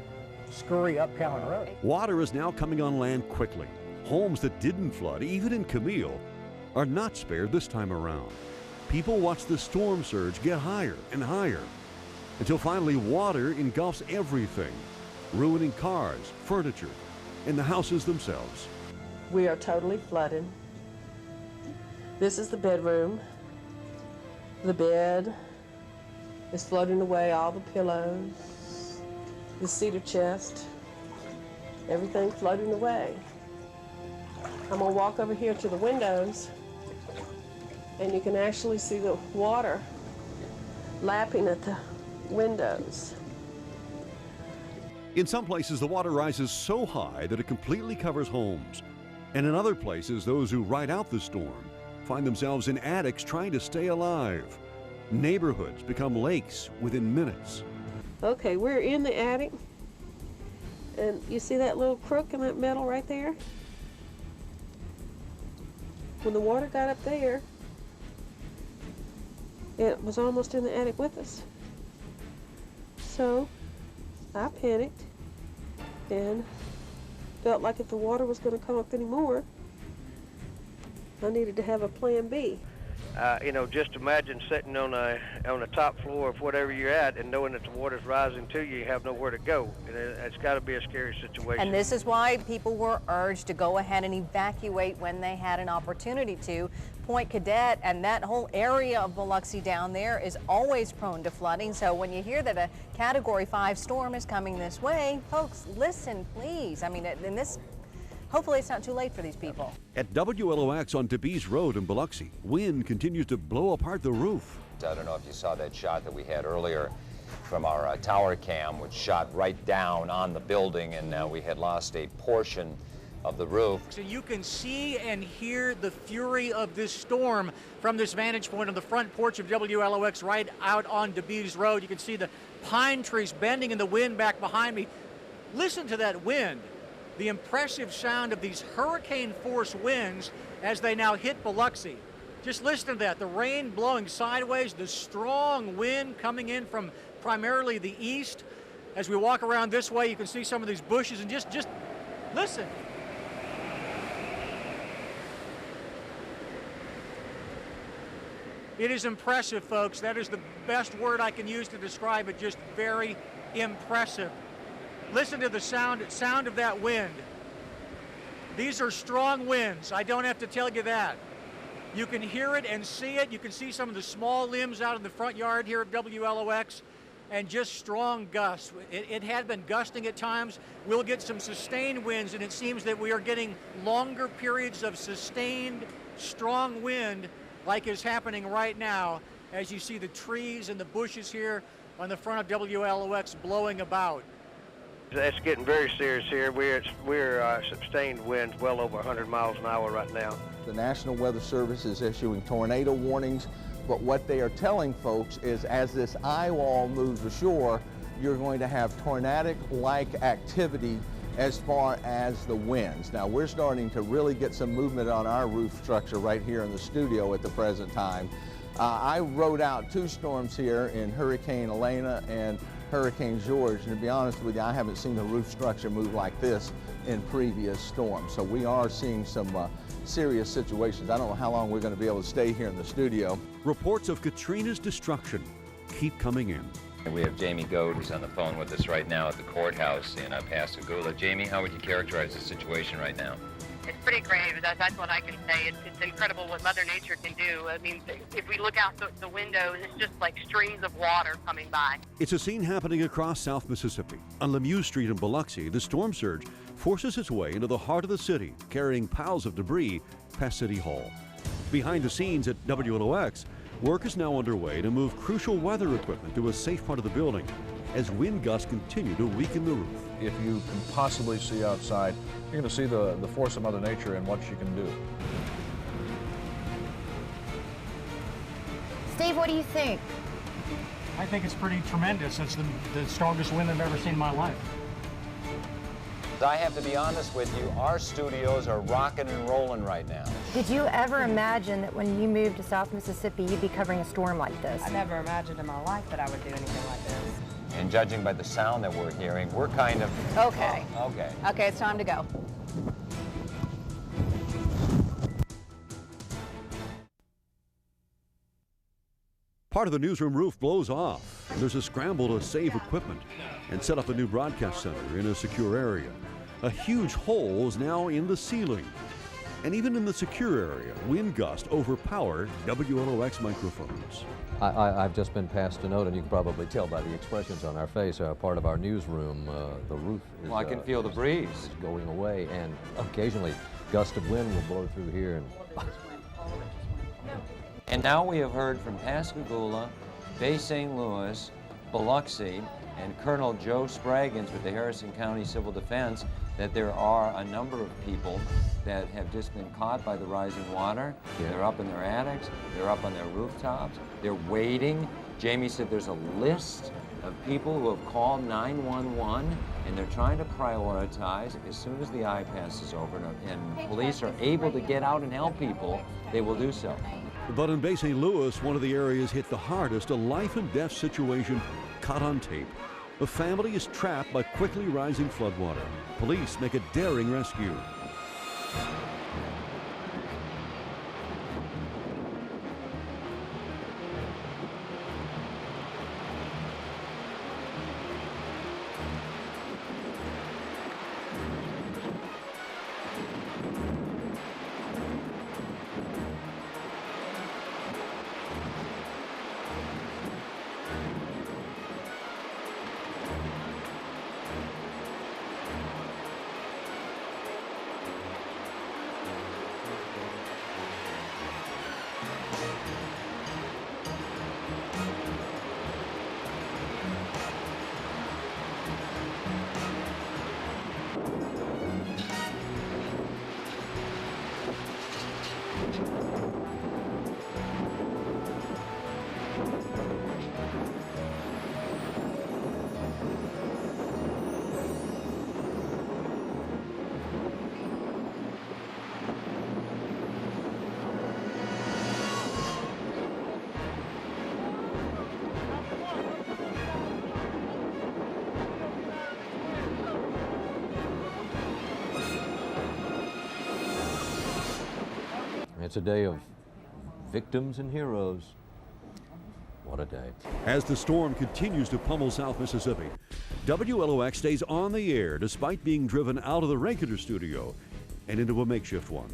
scurry up Cowan Road. Water is now coming on land quickly. Homes that didn't flood, even in Camille, are not spared this time around. People watch the storm surge get higher and higher until finally water engulfs everything, ruining cars, furniture, and the houses themselves. We are totally flooded. This is the bedroom. The bed is floating away, all the pillows, the cedar chest, everything floating away. I'm gonna walk over here to the windows and you can actually see the water lapping at the windows. In some places, the water rises so high that it completely covers homes. And in other places, those who ride out the storm find themselves in attics trying to stay alive. Neighborhoods become lakes within minutes. Okay, we're in the attic. And you see that little crook in that metal right there? when the water got up there, it was almost in the attic with us. So I panicked and felt like if the water was going to come up anymore, I needed to have a plan B. You know, just imagine sitting on the top floor of whatever you're at and knowing that the water's rising to you, you have nowhere to go. And it's got to be a scary situation. And this is why people were urged to go ahead and evacuate when they had an opportunity to. Point Cadet and that whole area of Biloxi down there is always prone to flooding. So when you hear that a Category 5 storm is coming this way, folks, listen, please. I mean, in this, hopefully it's not too late for these people. At WLOX on DeBees Road in Biloxi, wind continues to blow apart the roof. I don't know if you saw that shot that we had earlier from our tower cam, which shot right down on the building, and we had lost a portion of the roof. So you can see and hear the fury of this storm from this vantage point on the front porch of WLOX right out on DeBees Road. You can see the pine trees bending in the wind back behind me. Listen to that wind. The impressive sound of these hurricane-force winds as they now hit Biloxi. Just listen to that. The rain blowing sideways, the strong wind coming in from primarily the east. As we walk around this way, you can see some of these bushes, and just listen. It is impressive, folks. That is the best word I can use to describe it. Just very impressive. Listen to the sound of that wind. These are strong winds. I don't have to tell you that. You can hear it and see it. You can see some of the small limbs out in the front yard here at WLOX, and just strong gusts. It had been gusting at times. We'll get some sustained winds, and it seems that we are getting longer periods of sustained, strong wind like is happening right now as you see the trees and the bushes here on the front of WLOX blowing about. It's getting very serious here. We're sustained winds well over 100 miles an hour right now. The National Weather Service is issuing tornado warnings, but what they are telling folks is as this eye wall moves ashore, you're going to have tornadic-like activity as far as the winds. Now, we're starting to really get some movement on our roof structure right here in the studio at the present time. I rode out 2 storms here in Hurricane Elena and Hurricane George, and to be honest with you, I haven't seen the roof structure move like this in previous storms. So we are seeing some serious situations. I don't know how long we're going to be able to stay here in the studio. Reports of Katrina's destruction keep coming in. And we have Jamie Goad, who's on the phone with us right now at the courthouse in Pascagoula. Jamie, how would you characterize the situation right now? It's pretty grave. That's what I can say. It's incredible what Mother Nature can do. I mean, if we look out the windows, it's just like streams of water coming by. It's a scene happening across South Mississippi. On Lemieux Street in Biloxi, the storm surge forces its way into the heart of the city, carrying piles of debris past City Hall. Behind the scenes at WLOX, work is now underway to move crucial weather equipment to a safe part of the building as wind gusts continue to weaken the roof. If you can possibly see outside, you're going to see the force of Mother Nature and what she can do. Steve, what do you think? I think it's pretty tremendous. It's the strongest wind I've ever seen in my life. I have to be honest with you, our studios are rocking and rolling right now. Did you ever imagine that when you moved to South Mississippi, you'd be covering a storm like this? I never imagined in my life that I would do anything like this. And judging by the sound that we're hearing, we're kind of... Okay. Okay. Okay, it's time to go. Part of the newsroom roof blows off. There's a scramble to save equipment and set up a new broadcast center in a secure area. A huge hole is now in the ceiling. And even in the secure area, wind gusts overpower WLOX microphones. I've just been passed a note, and you can probably tell by the expressions on our face, part of our newsroom, the roof is... Well, I can feel the breeze. Is going away, and occasionally gust of wind will blow through here. And now we have heard from Pascagoula, Bay St. Louis, Biloxi, and Colonel Joe Spraggins with the Harrison County Civil Defense that there are a number of people that have just been caught by the rising water. Yeah. They're up in their attics, they're up on their rooftops, they're waiting. Jamie said there's a list of people who have called 911, and they're trying to prioritize. As soon as the eye passes over and police are able to get out and help people, they will do so. But in Bay St. Louis, one of the areas hit the hardest, a life and death situation caught on tape. A family is trapped by quickly rising floodwater. Police make a daring rescue. It's a day of victims and heroes. What a day. As the storm continues to pummel South Mississippi, WLOX stays on the air despite being driven out of the regular studio and into a makeshift one.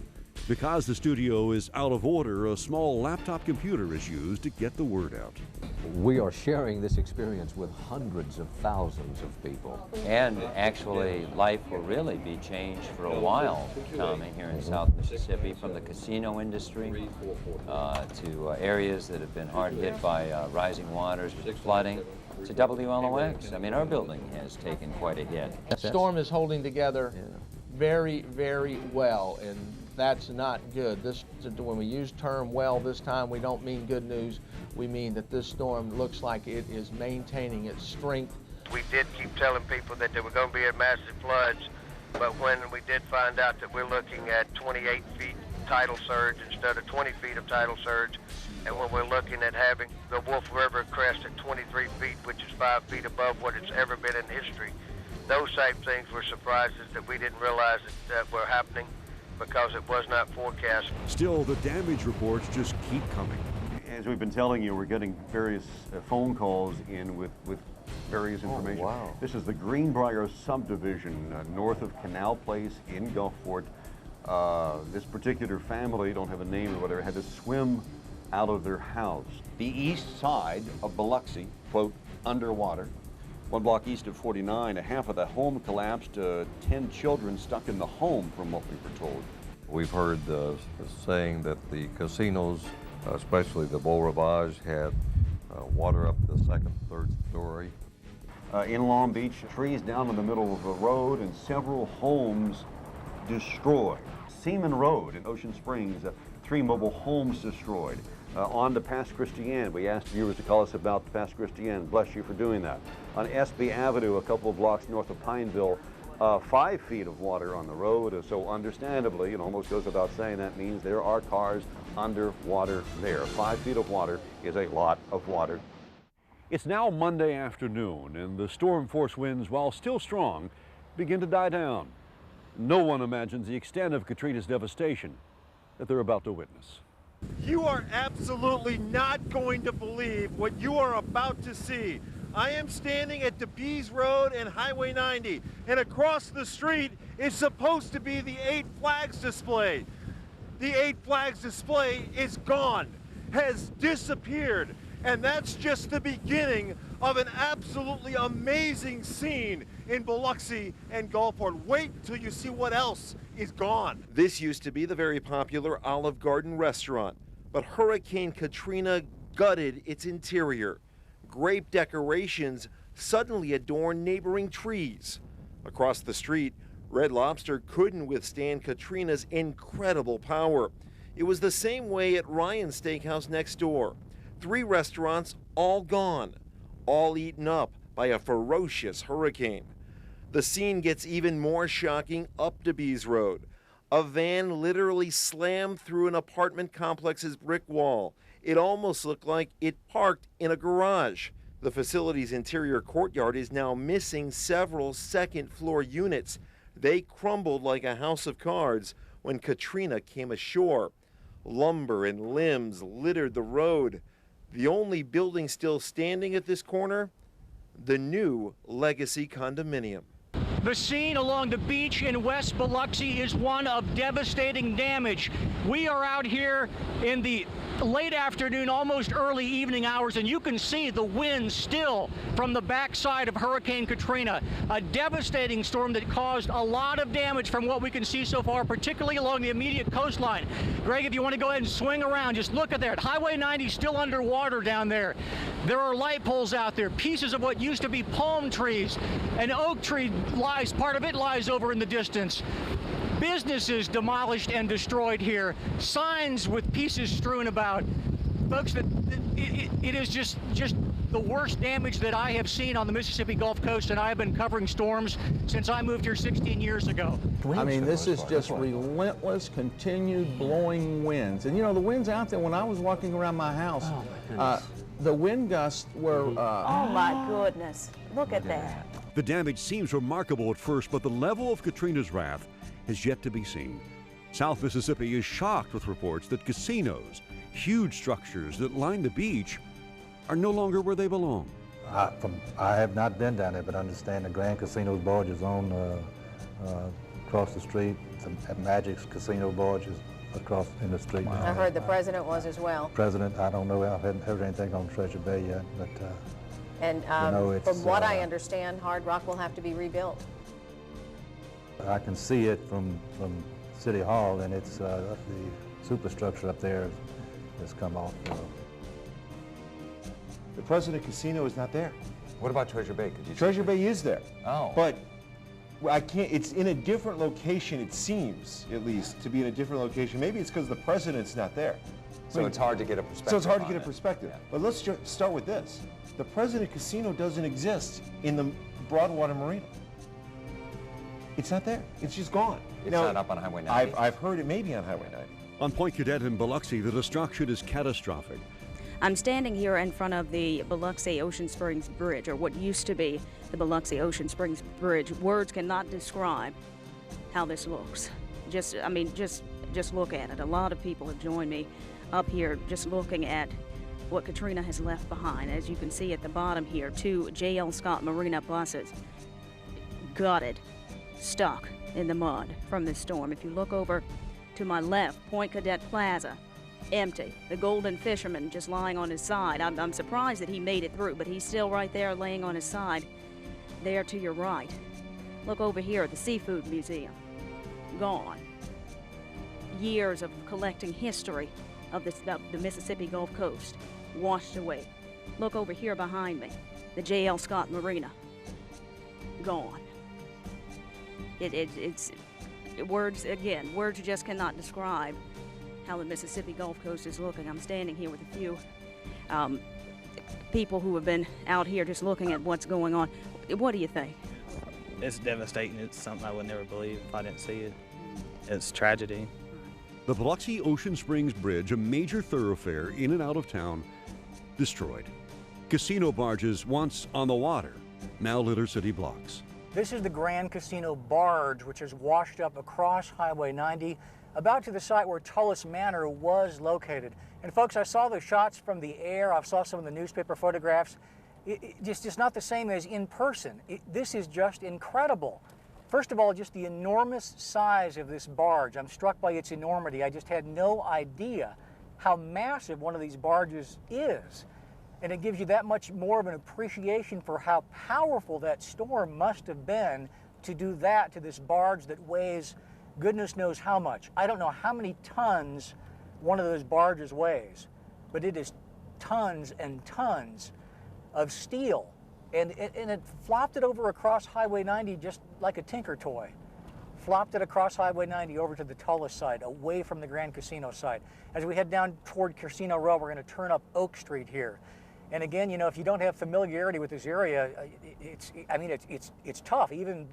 Because the studio is out of order, a small laptop computer is used to get the word out. We are sharing this experience with hundreds of thousands of people. And actually, life will really be changed for a while, Tommy, here in South Mississippi, from the casino industry to areas that have been hard hit by rising waters, flooding, to WLOX. I mean, our building has taken quite a hit. The storm is holding together very, very well, and that's not good. When we use term well this time, we don't mean good news. We mean that this storm looks like it is maintaining its strength. We did keep telling people that there were going to be massive floods, but when we did find out that we're looking at 28 feet tidal surge instead of 20 feet of tidal surge, and when we're looking at having the Wolf River crest at 23 feet, which is 5 feet above what it's ever been in history, those type things were surprises that we didn't realize that were happening because it was not forecast. Still, the damage reports just keep coming. As we've been telling you, we're getting various phone calls in with various information. Oh, wow. This is the Greenbrier subdivision north of Canal Place in Gulfport. This particular family, don't have a name or whatever, had to swim out of their house. The east side of Biloxi, quote, underwater. 1 block east of 49, a half of the home collapsed, 10 children stuck in the home from what we were told. We've heard the saying that the casinos, especially the Beau Rivage, had water up the second, third story. In Long Beach, trees down in the middle of the road and several homes destroyed. Seaman Road in Ocean Springs, 3 mobile homes destroyed. On to Pass Christian, we asked viewers to call us about Pass Christian. Bless you for doing that. On SB Avenue, a couple of blocks north of Pineville, 5 feet of water on the road. So understandably, it almost goes without saying, that means there are cars underwater there. 5 feet of water is a lot of water. It's now Monday afternoon, and the storm force winds, while still strong, begin to die down. No one imagines the extent of Katrina's devastation that they're about to witness. You are absolutely not going to believe what you are about to see. I am standing at DeBees Road and Highway 90, and across the street is supposed to be the 8 Flags display. The 8 Flags display is gone, has disappeared, and that's just the beginning of an absolutely amazing scene in Biloxi and Gulfport. Wait till you see what else is gone. This used to be the very popular Olive Garden restaurant, but Hurricane Katrina gutted its interior. Grape decorations suddenly adorn neighboring trees. Across the street, Red Lobster couldn't withstand Katrina's incredible power. It was the same way at Ryan's Steakhouse next door. 3 restaurants all gone, all eaten up by a ferocious hurricane. The scene gets even more shocking up DeBees Road. A van literally slammed through an apartment complex's brick wall. It almost looked like it parked in a garage. The facility's interior courtyard is now missing several second-floor units. They crumbled like a house of cards when Katrina came ashore. Lumber and limbs littered the road. The only building still standing at this corner, the new Legacy condominium. The scene along the beach in West Biloxi is one of devastating damage. We are out here in the late afternoon, almost early evening hours, and you can see the wind still from the backside of Hurricane Katrina. A devastating storm that caused a lot of damage from what we can see so far, particularly along the immediate coastline. Greg, if you want to go ahead and swing around, just look at that. Highway 90 is still underwater down there. There are light poles out there, pieces of what used to be palm trees. An oak tree lies, part of it lies over in the distance. Businesses demolished and destroyed here. Signs with pieces strewn about. Folks, it is just the worst damage that I have seen on the Mississippi Gulf Coast, and I have been covering storms since I moved here 16 years ago. I mean, this is just relentless, continued blowing winds. And you know, the winds out there, when I was walking around my house, the wind gusts were... oh my goodness, look at that. The damage seems remarkable at first, but the level of Katrina's wrath has yet to be seen. South Mississippi is shocked with reports that casinos, huge structures that line the beach, are no longer where they belong. I have not been down there, but understand the Grand Casino's barge is on across the street. At Magic's Casino barge is across in the street. I heard the president was as well. President, I don't know. I haven't heard anything on Treasure Bay yet, but and you know, from what I understand, Hard Rock will have to be rebuilt. I can see it from City Hall, and it's the superstructure up there has come off. The President Casino is not there. What about Treasure Bay? Treasure Bay is there. Oh. But I can't, it's in a different location, it seems, at least, to be in a different location. Maybe it's because the President's not there. So it's hard to get a perspective. So it's hard to get a it. perspective. Yeah. But let's start with this. The President Casino doesn't exist in the Broadwater Marina. It's not there. It's just gone. It's not up on Highway 90. I've heard it may be on Highway 90. On Point Cadet in Biloxi, the destruction is catastrophic. I'm standing here in front of the Biloxi Ocean Springs Bridge, or what used to be the Biloxi Ocean Springs Bridge. Words cannot describe how this looks. Just look at it. A lot of people have joined me up here just looking at what Katrina has left behind. As you can see at the bottom here, 2 J.L. Scott Marina buses gutted, stuck in the mud from this storm. If you look over to my left, Point Cadet Plaza, empty. The Golden Fisherman just lying on his side. I'm surprised that he made it through, but he's still right there laying on his side. There to your right. Look over here at the Seafood Museum. Gone. Years of collecting history of the Mississippi Gulf Coast washed away. Look over here behind me, the J.L. Scott Marina. Gone. It's words just cannot describe how the Mississippi Gulf Coast is looking. I'm standing here with a few people who have been out here just looking at what's going on. What do you think? It's devastating. It's something I would never believe if I didn't see it. It's tragedy. The Biloxi Ocean Springs Bridge, a major thoroughfare in and out of town, destroyed. Casino barges once on the water now litter city blocks. This is the Grand Casino barge, which is washed up across Highway 90, about to the site where Tullis Manor was located. And folks, I saw the shots from the air. I saw some of the newspaper photographs. It's just not the same as in person. This is just incredible. First of all, just the enormous size of this barge. I'm struck by its enormity. I just had no idea how massive one of these barges is. And it gives you that much more of an appreciation for how powerful that storm must have been to do that to this barge that weighs goodness knows how much. I don't know how many tons one of those barges weighs, but it is tons and tons of steel. And it flopped it over across Highway 90 just like a tinker toy. Flopped it across Highway 90 over to the Tullis side, away from the Grand Casino side. As we head down toward Casino Row, we're going to turn up Oak Street here. And again, you know, if you don't have familiarity with this area, it's tough. Even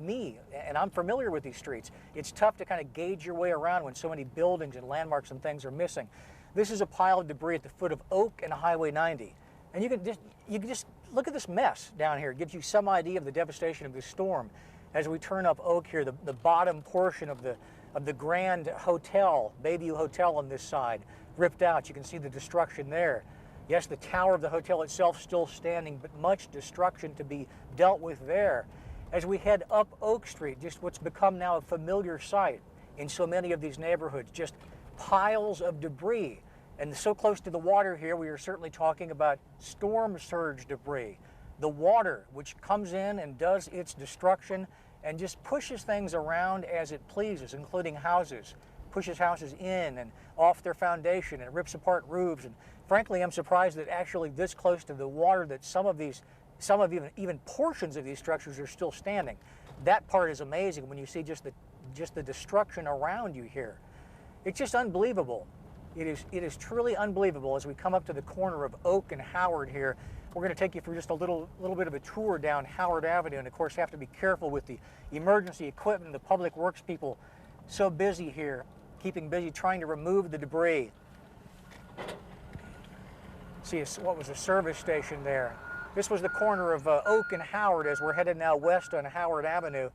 me, and I'm familiar with these streets, it's tough to kind of gauge your way around when so many buildings and landmarks and things are missing. This is a pile of debris at the foot of Oak and Highway 90. And you can just look at this mess down here. It gives you some idea of the devastation of this storm. As we turn up Oak here, the bottom portion of the Grand Hotel, Bayview Hotel on this side, ripped out. You can see the destruction there. Yes, the tower of the hotel itself still standing, but much destruction to be dealt with there. As we head up Oak Street, just what's become now a familiar sight in so many of these neighborhoods, just piles of debris. And so close to the water here, we are certainly talking about storm surge debris. The water, which comes in and does its destruction and just pushes things around as it pleases, including houses, pushes houses in and off their foundation and rips apart roofs. And frankly, I'm surprised that actually this close to the water that some of even portions of these structures are still standing. That part is amazing when you see just the destruction around you here. It's just unbelievable. It is truly unbelievable. As we come up to the corner of Oak and Howard here, we're going to take you for just a little bit of a tour down Howard Avenue, and of course have to be careful with the emergency equipment, the public works people so busy here, keeping busy trying to remove the debris. See what was a service station there. This was the corner of Oak and Howard as we're headed now west on Howard Avenue.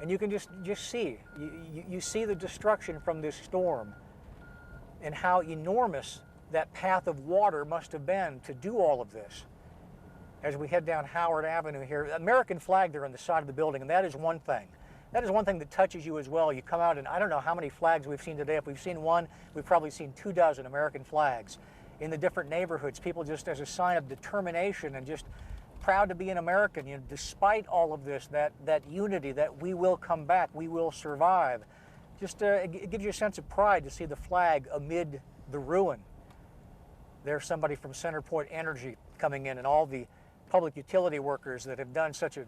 And you can just see, you see the destruction from this storm and how enormous that path of water must have been to do all of this. As we head down Howard Avenue here, American flag there on the side of the building, and that is one thing. That is one thing that touches you as well. You come out and I don't know how many flags we've seen today. If we've seen one, we've probably seen 24 American flags in the different neighborhoods. People just as a sign of determination and just proud to be an American, you know, despite all of this, that unity, that we will come back, we will survive. Just it gives you a sense of pride to see the flag amid the ruin. There's somebody from CenterPoint Energy coming in and all the public utility workers that have done such a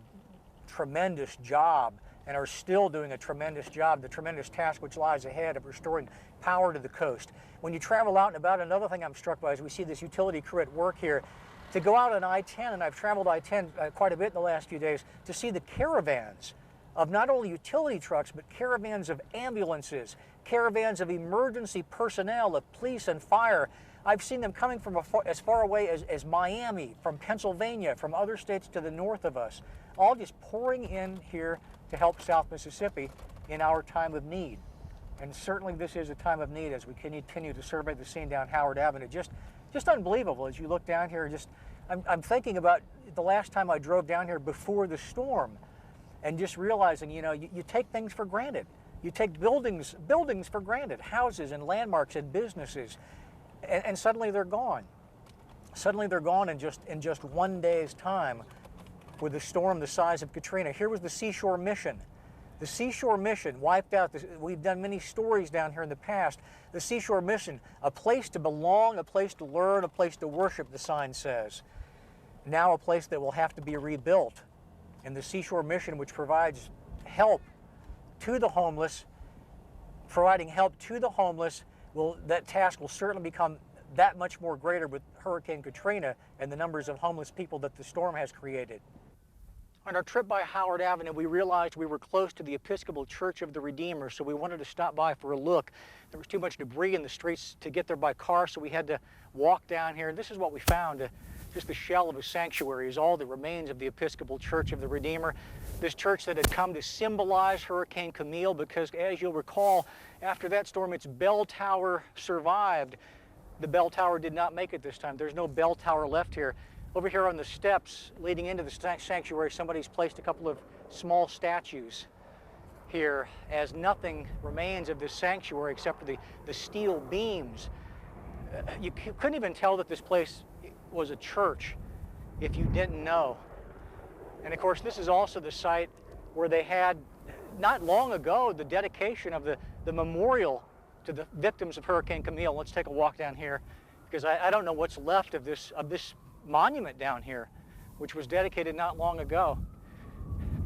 tremendous job and are still doing a tremendous job, the tremendous task which lies ahead of restoring power to the coast. When you travel out and about, another thing I'm struck by is we see this utility crew at work here. To go out on I-10, and I've traveled I-10 quite a bit in the last few days, to see the caravans of not only utility trucks, but caravans of ambulances, caravans of emergency personnel, of police and fire. I've seen them coming from as far away as Miami, from Pennsylvania, from other states to the north of us, all just pouring in here to help South Mississippi in our time of need. And certainly this is a time of need as we continue to survey the scene down Howard Avenue. Just unbelievable as you look down here. I'm thinking about the last time I drove down here before the storm and just realizing, you know, you take things for granted. You take buildings for granted, houses and landmarks and businesses, and suddenly they're gone. Suddenly they're gone in just one day's time with a storm the size of Katrina. Here was the Seashore Mission. The Seashore Mission wiped out. We've done many stories down here in the past. The Seashore Mission, a place to belong, a place to learn, a place to worship, the sign says. Now a place that will have to be rebuilt. And the Seashore Mission, which provides help to the homeless, providing help to the homeless, that task will certainly become that much more greater with Hurricane Katrina and the numbers of homeless people that the storm has created. On our trip by Howard Avenue, we realized we were close to the Episcopal Church of the Redeemer, so we wanted to stop by for a look. There was too much debris in the streets to get there by car, so we had to walk down here. And this is what we found, just the shell of a sanctuary is all that remains of the Episcopal Church of the Redeemer. This church that had come to symbolize Hurricane Camille, because as you'll recall, after that storm, its bell tower survived. The bell tower did not make it this time. There's no bell tower left here. Over here on the steps leading into the sanctuary, somebody's placed a couple of small statues here, as nothing remains of this sanctuary except for the steel beams. You couldn't even tell that this place was a church if you didn't know. And of course, this is also the site where they had, not long ago, the dedication of the memorial to the victims of Hurricane Camille. Let's take a walk down here, because I don't know what's left of this monument down here, which was dedicated not long ago.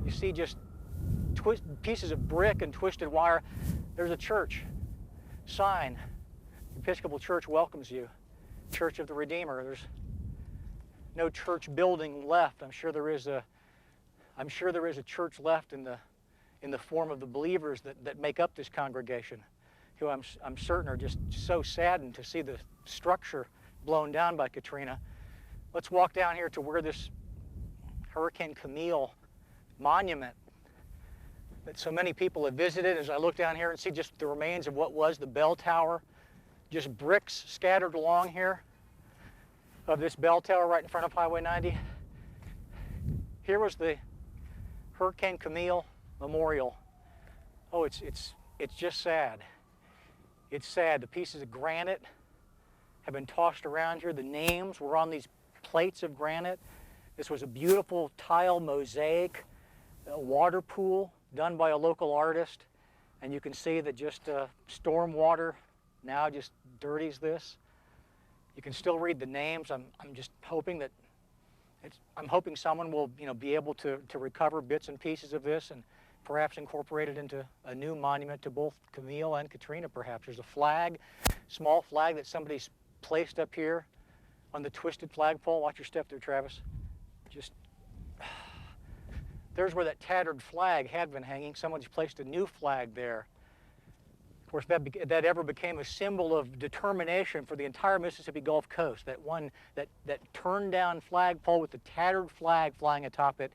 You see just pieces of brick and twisted wire. There's a church sign. The Episcopal Church welcomes you. Church of the Redeemer. There's no church building left. I'm sure there is a church left in the form of the believers that make up this congregation, who I'm certain are just so saddened to see the structure blown down by Katrina. Let's walk down here to where this Hurricane Camille monument that so many people have visited. As I look down here and see just the remains of what was the bell tower, just bricks scattered along here of this bell tower right in front of Highway 90. Here was the Hurricane Camille Memorial. Oh, it's just sad. It's sad. The pieces of granite have been tossed around here. The names were on these plates of granite. This was a beautiful tile mosaic, a water pool done by a local artist. And you can see that just storm water now just dirties this. You can still read the names. I'm just hoping that I'm hoping someone will be able to recover bits and pieces of this and perhaps incorporate it into a new monument to both Camille and Katrina. Perhaps there's a flag, small flag that somebody's placed up here on the twisted flagpole. Watch your step there, Travis. Just there's where that tattered flag had been hanging. Someone's placed a new flag there. Of course, that ever became a symbol of determination for the entire Mississippi Gulf Coast. That turned down flagpole with the tattered flag flying atop it,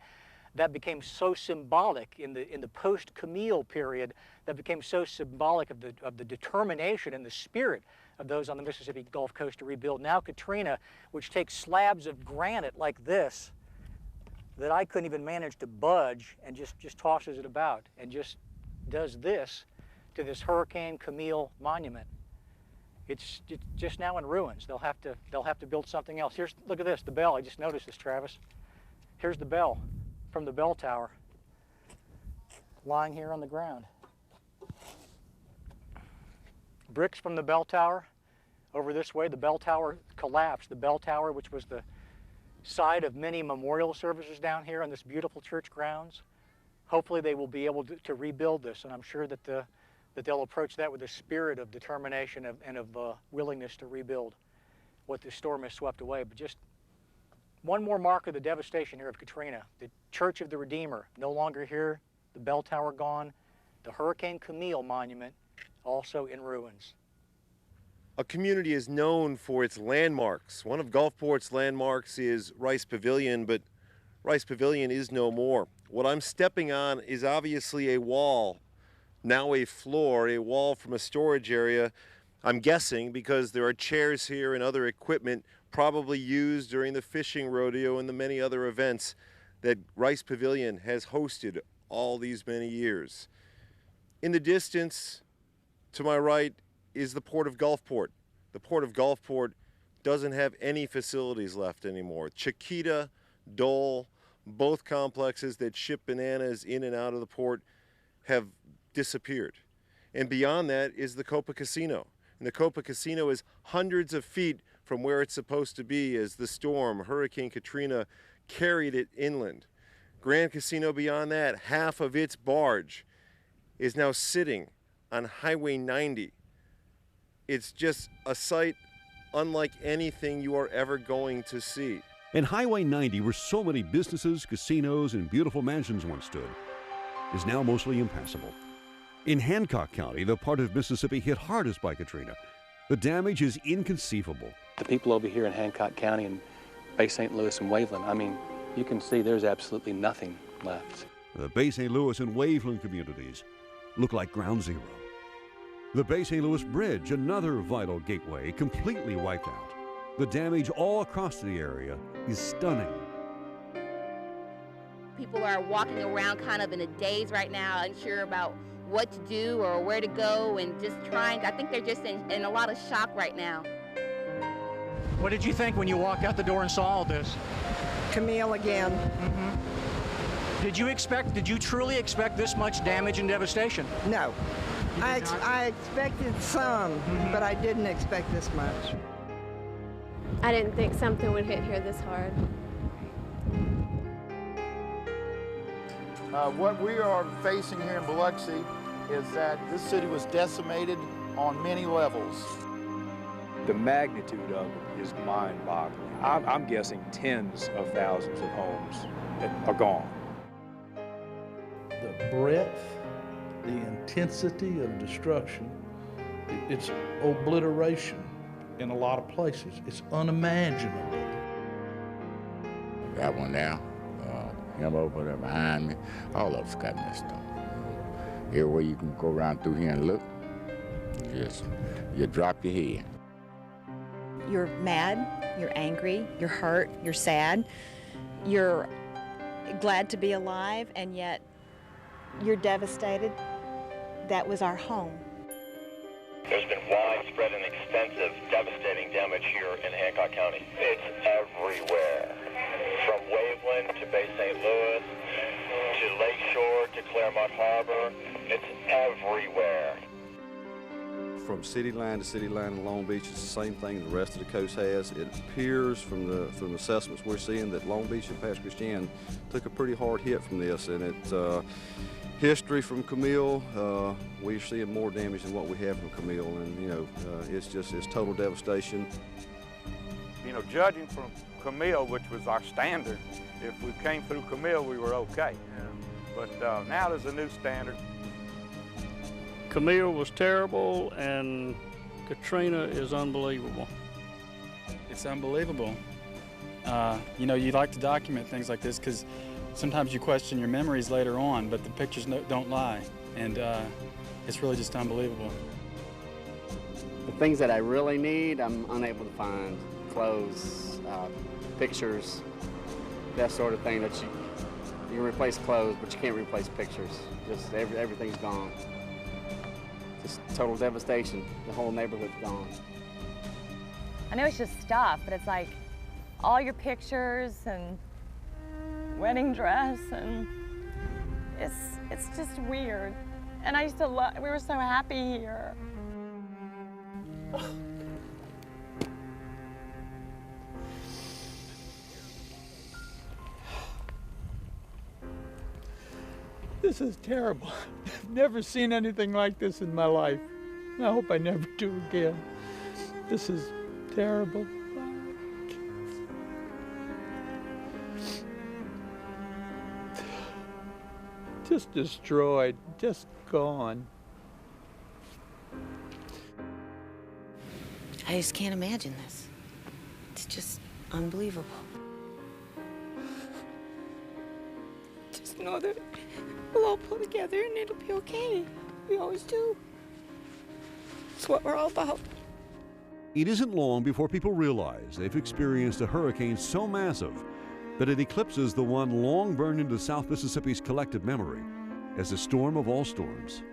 that became so symbolic in the post-Camille period. That became so symbolic of the determination and the spirit of those on the Mississippi Gulf Coast to rebuild. Now Katrina, which takes slabs of granite like this, that I couldn't even manage to budge, and just tosses it about and just does this to this Hurricane Camille monument. It's just now in ruins. They'll have to build something else. Look at this, the bell. I just noticed this, Travis. Here's the bell from the bell tower, lying here on the ground. Bricks from the bell tower. Over this way, the bell tower collapsed. The bell tower, which was the site of many memorial services down here on this beautiful church grounds. Hopefully they will be able to rebuild this, and I'm sure that they'll approach that with a spirit of determination and of willingness to rebuild what this storm has swept away. But just one more mark of the devastation here of Katrina. The Church of the Redeemer, no longer here, the bell tower gone, the Hurricane Camille monument also in ruins. A community is known for its landmarks. One of Gulfport's landmarks is Rice Pavilion, but Rice Pavilion is no more. What I'm stepping on is obviously a wall, now a floor, a wall from a storage area, I'm guessing because there are chairs here and other equipment probably used during the fishing rodeo and the many other events that Rice Pavilion has hosted all these many years. In the distance, to my right, is the Port of Gulfport. The Port of Gulfport doesn't have any facilities left anymore. Chiquita, Dole, both complexes that ship bananas in and out of the port have disappeared. And beyond that is the Copa Casino. And the Copa Casino is hundreds of feet from where it's supposed to be as the storm, Hurricane Katrina, carried it inland. Grand Casino beyond that, half of its barge is now sitting on Highway 90. It's just a sight unlike anything you are ever going to see. And Highway 90, where so many businesses, casinos, and beautiful mansions once stood, is now mostly impassable. In Hancock County, the part of Mississippi hit hardest by Katrina, the damage is inconceivable. The people over here in Hancock County and Bay St. Louis and Waveland, I mean, you can see there's absolutely nothing left. The Bay St. Louis and Waveland communities look like ground zero. The Bay St. Louis Bridge, another vital gateway, completely wiped out. The damage all across the area is stunning. People are walking around kind of in a daze right now, unsure about what to do or where to go, and just trying. I think they're just in a lot of shock right now. What did you think when you walked out the door and saw all this? Camille again. Mm-hmm. Did you truly expect this much damage and devastation? No. I expected some, but I didn't expect this much. I didn't think something would hit here this hard. What we are facing here in Biloxi is that this city was decimated on many levels. The magnitude of it is mind-boggling. I'm guessing tens of thousands of homes are gone. The breadth, the intensity of destruction, it's obliteration in a lot of places. It's unimaginable. That one there, him over there behind me, all of us got messed up. Everywhere you can go around through here and look, you drop your head. You're mad, you're angry, you're hurt, you're sad, you're glad to be alive, and yet you're devastated. That was our home. There's been widespread and extensive, devastating damage here in Hancock County. It's everywhere, from Waveland to Bay St. Louis, to Lakeshore, to Claremont Harbor. It's everywhere. From city line to city line in Long Beach, it's the same thing the rest of the coast has. It appears from the assessments we're seeing that Long Beach and Pass Christian took a pretty hard hit from this, and it's history from Camille. We're seeing more damage than what we have from Camille, and it's total devastation. Judging from Camille, which was our standard, if we came through Camille, we were okay. But now there's a new standard. Camille was terrible, and Katrina is unbelievable. It's unbelievable. You like to document things like this because sometimes you question your memories later on, but the pictures don't lie, and it's really just unbelievable. The things that I really need, I'm unable to find. Clothes, pictures, that sort of thing. That you can replace clothes, but you can't replace pictures. Just everything's gone. Just total devastation. The whole neighborhood's gone. I know it's just stuff, but it's like all your pictures and wedding dress, and it's just weird. And I used to love, we were so happy here. This is terrible. I've never seen anything like this in my life. I hope I never do again. This is terrible. Just destroyed, just gone. I just can't imagine this. It's just unbelievable. Just know that we'll all pull together and it'll be okay. We always do. It's what we're all about. It isn't long before people realize they've experienced a hurricane so massive that it eclipses the one long burned into South Mississippi's collective memory as the storm of all storms.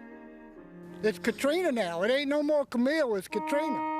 It's Katrina now. It ain't no more Camille, it's Katrina.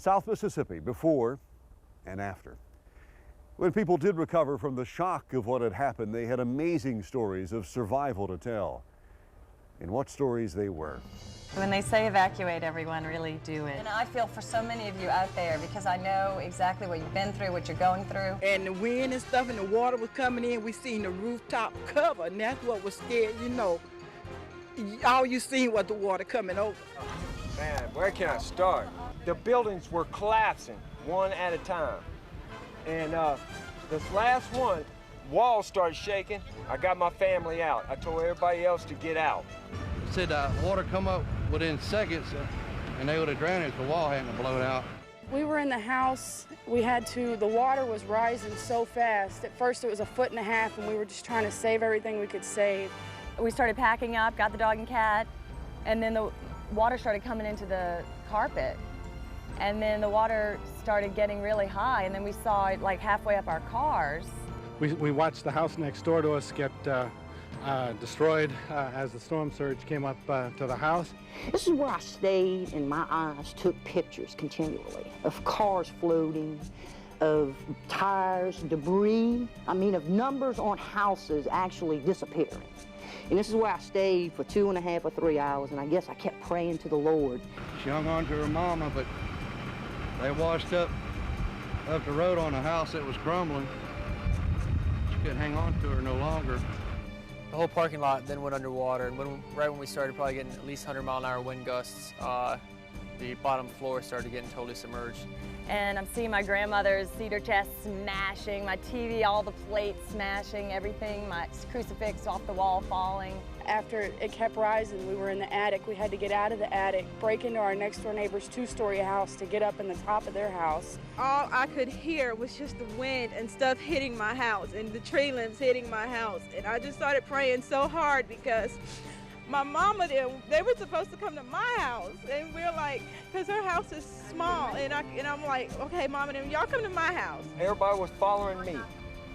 South Mississippi before and after. When people did recover from the shock of what had happened, they had amazing stories of survival to tell. And what stories they were. When they say evacuate everyone, really do it. And I feel for so many of you out there because I know exactly what you've been through, what you're going through. And the wind and stuff and the water was coming in. We seen the rooftop cover, and that's what was scared, you know. All you seen was the water coming over. Man, where can I start? The buildings were collapsing one at a time. And this last one, walls started shaking. I got my family out. I told everybody else to get out. Said water come up within seconds and they would have drowned if the wall hadn't blown out. We were in the house. The water was rising so fast. At first it was 1.5 feet and we were just trying to save everything we could save. We started packing up, got the dog and cat, and then the water started coming into the carpet. And then the water started getting really high, and then we saw it like halfway up our cars. We watched the house next door to us get destroyed as the storm surge came up to the house. This is where I stayed and my eyes took pictures continually of cars floating, of tires, debris, of numbers on houses actually disappearing. And this is where I stayed for 2.5 or 3 hours, and I guess I kept praying to the Lord. She hung on to her mama, but they washed up the road on a house that was crumbling. She couldn't hang on to her no longer. The whole parking lot then went underwater, and right when we started probably getting at least 100-mile-an-hour wind gusts, the bottom floor started getting totally submerged. And I'm seeing my grandmother's cedar chest smashing, my TV, all the plates smashing, everything, my crucifix off the wall falling. After it kept rising, we were in the attic. We had to get out of the attic, break into our next door neighbor's 2-story house to get up in the top of their house. All I could hear was just the wind and stuff hitting my house and the tree limbs hitting my house. And I just started praying so hard because my mama, they were supposed to come to my house, and we're like, because her house is small, and I'm like, okay, Mama, y'all come to my house. Everybody was following me,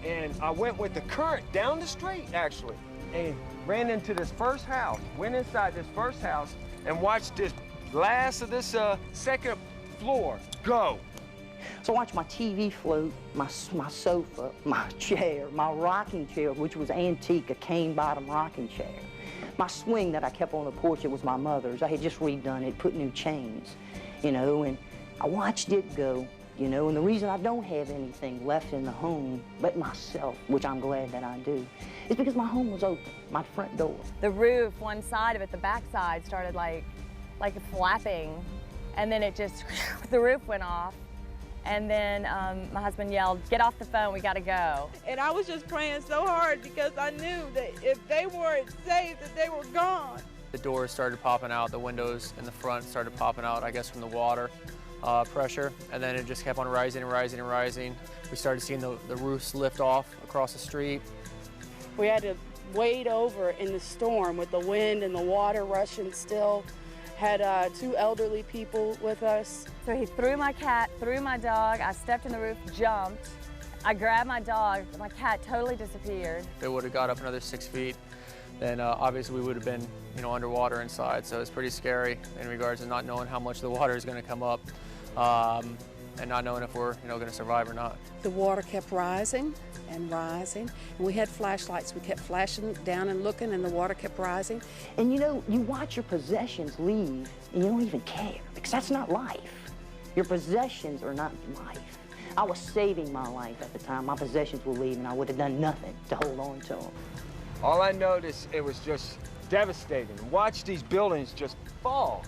and I went with the current down the street, actually, and ran into this first house, went inside this first house, and watched this glass of this second floor go. So I watched my TV float, my sofa, my chair, my rocking chair, which was antique, a cane bottom rocking chair. My swing that I kept on the porch, it was my mother's. I had just redone it, put new chains, and I watched it go, and the reason I don't have anything left in the home but myself, which I'm glad that I do, is because my home was open, my front door. The roof, one side of it, the back side started like flapping, and then it just, the roof went off. And then my husband yelled, "Get off the phone, we gotta go." And I was just praying so hard because I knew that if they weren't saved, that they were gone. The doors started popping out, the windows in the front started popping out, I guess from the water pressure, and then it just kept on rising and rising and rising. We started seeing the roofs lift off across the street. We had to wade over in the storm with the wind and the water rushing still. Had 2 elderly people with us. So he threw my cat, threw my dog, I stepped in the roof, jumped. I grabbed my dog, my cat totally disappeared. If it would have got up another 6 feet, then obviously we would have been, underwater inside. So it's pretty scary in regards to not knowing how much the water is going to come up and not knowing if we're, going to survive or not. The water kept rising and rising, and we had flashlights. We kept flashing down and looking, and the water kept rising. And you watch your possessions leave, and you don't even care, because that's not life. Your possessions are not life. I was saving my life at the time. My possessions were leaving. I would have done nothing to hold on to them. All I noticed, it was just devastating. Watch these buildings just fall,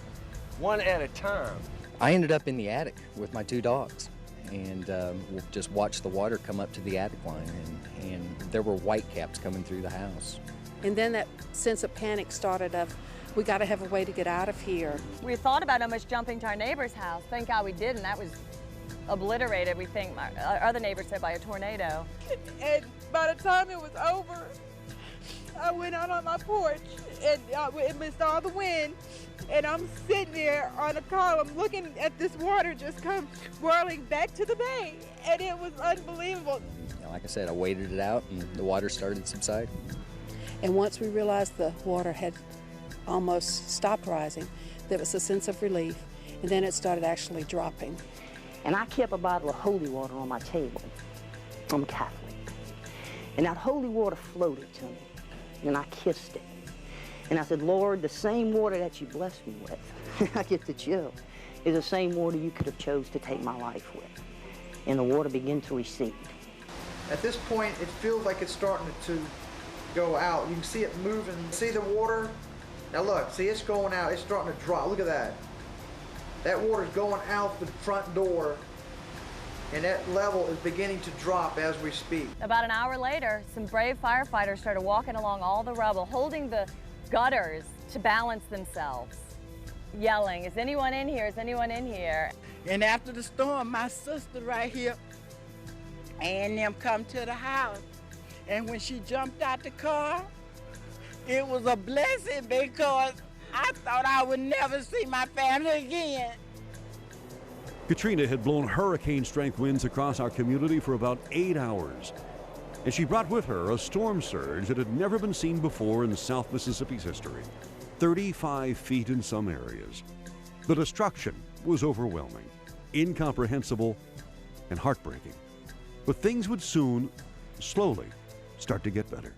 one at a time. I ended up in the attic with my 2 dogs, and just watched the water come up to the attic line, and there were white caps coming through the house. And then that sense of panic started of, we got to have a way to get out of here. We thought about almost jumping to our neighbor's house. Thank God we didn't. That was obliterated, we think, our other neighbor said, by a tornado. And by the time it was over, I went out on my porch and it missed all the wind. And I'm sitting there on a column looking at this water just come whirling back to the bay. And it was unbelievable. Like I said, I waited it out and the water started subsiding. And once we realized the water had almost stopped rising, there was a sense of relief. And then it started actually dropping. And I kept a bottle of holy water on my table. I'm Catholic. And that holy water floated to me, and I kissed it. And I said, Lord, the same water that you blessed me with, I get the chill, is the same water you could have chose to take my life with. And the water began to recede. At this point, it feels like it's starting to go out. You can see it moving. See the water? Now look, see it's going out. It's starting to drop. Look at that. That water's going out the front door, and that level is beginning to drop as we speak. About an hour later, some brave firefighters started walking along all the rubble, holding the gutters to balance themselves, yelling, "Is anyone in here? Is anyone in here?" And after the storm, my sister right here and them come to the house. And when she jumped out the car, it was a blessing because I thought I would never see my family again. Katrina had blown hurricane-strength winds across our community for about 8 hours. And she brought with her a storm surge that had never been seen before in South Mississippi's history. 35 feet in some areas. The destruction was overwhelming, incomprehensible, and heartbreaking. But things would soon, slowly, start to get better.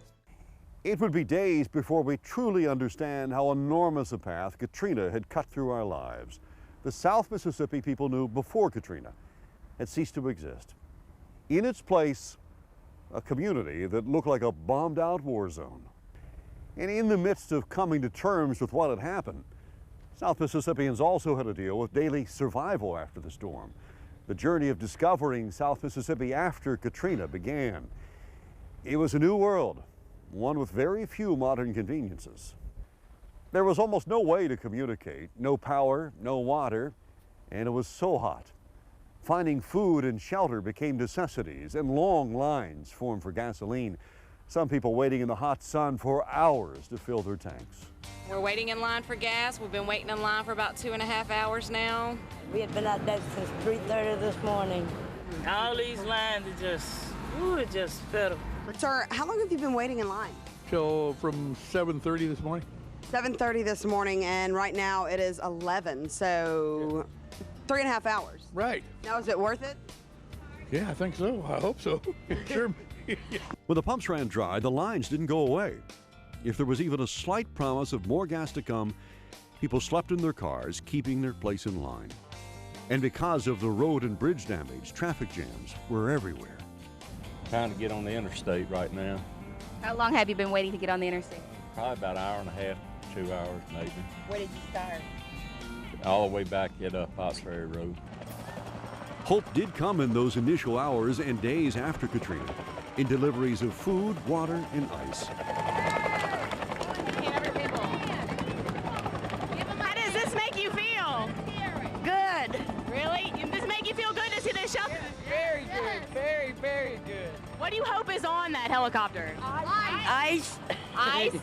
It would be days before we truly understand how enormous a path Katrina had cut through our lives. The South Mississippi people knew before Katrina had ceased to exist. In its place, a community that looked like a bombed-out war zone. And in the midst of coming to terms with what had happened, South Mississippians also had to deal with daily survival after the storm. The journey of discovering South Mississippi after Katrina began. It was a new world, one with very few modern conveniences. There was almost no way to communicate, no power, no water, and it was so hot. Finding food and shelter became necessities, and long lines formed for gasoline. Some people waiting in the hot sun for hours to fill their tanks. We're waiting in line for gas. We've been waiting in line for about 2.5 hours now. We have been out there since 3:30 this morning. All these lines are just, ooh, it just fiddle. Sir, how long have you been waiting in line? Till from 7:30 this morning. 7:30 this morning, and right now it is 11, so 3.5 hours. Right. Now, is it worth it? Yeah, I think so. I hope so. Sure. When the pumps ran dry, the lines didn't go away. If there was even a slight promise of more gas to come, people slept in their cars, keeping their place in line. And because of the road and bridge damage, traffic jams were everywhere. Trying to get on the interstate right now. How long have you been waiting to get on the interstate? Probably about an hour and a half, 2 hours maybe. Where did you start? All the way back at Potts Ferry Road. Hope did come in those initial hours and days after Katrina, in deliveries of food, water, and ice. How does this make you feel? Good. Really? Does this make you feel good to see the shelter? Very good, very, very good. What do you hope is on that helicopter? Ice. Ice?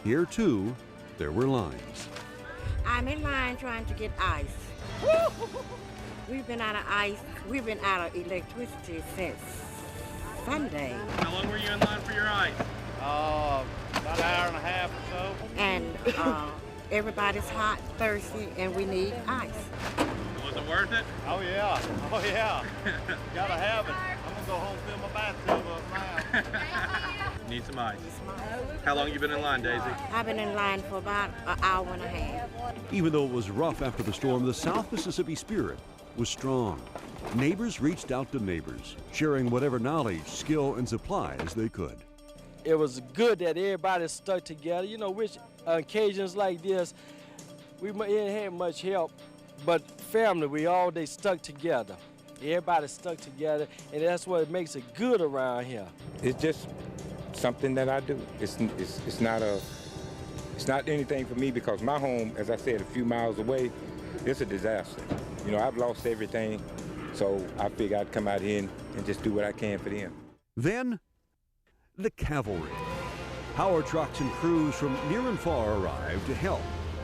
Here, too, there were lines. I'm in line trying to get ice. We've been out of ice. We've been out of electricity since Sunday. How long were you in line for your ice? About an hour and a half or so. And everybody's hot, thirsty, and we need ice. Was it worth it? Oh yeah. Oh yeah. Gotta have it. I'm gonna go home and fill my bathtub up now. Need some ice. How long you been in line, Daisy? I've been in line for about an hour and a half. Even though it was rough after the storm, the South Mississippi spirit was strong. Neighbors reached out to neighbors, sharing whatever knowledge, skill, and supplies they could. It was good that everybody stuck together. You know, which occasions like this, we didn't have much help, but family, they stuck together. Everybody stuck together, and that's what makes it good around here. It's just something that I do. It's not anything for me because my home, as I said, a few miles away, it's a disaster. You know, I've lost everything, so I figured I'd come out here and just do what I can for them. Then, the cavalry. Power trucks and crews from near and far arrived to help,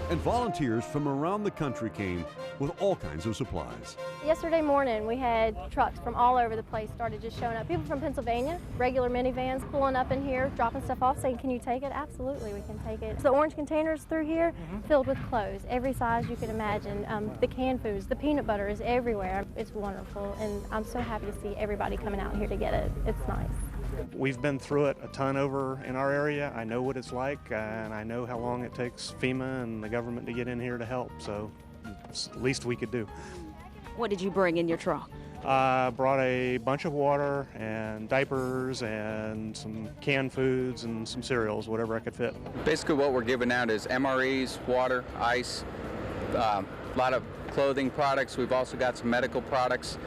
And volunteers from around the country came with all kinds of supplies. Yesterday morning, we had trucks from all over the place started just showing up. People from Pennsylvania, regular minivans pulling up in here, dropping stuff off, saying, can you take it? Absolutely, we can take it. The orange containers through here filled with clothes, every size you could imagine. The canned foods, the peanut butter is everywhere. It's wonderful, and I'm so happy to see everybody coming out here to get it. It's nice. We've been through it a ton over in our area. I know what it's like, and I know how long it takes FEMA and the government to get in here to help, so it's the least we could do. What did you bring in your truck? I brought a bunch of water and diapers and some canned foods and some cereals, whatever I could fit. Basically what we're giving out is MREs, water, ice, a lot of clothing products. We've also got some medical products.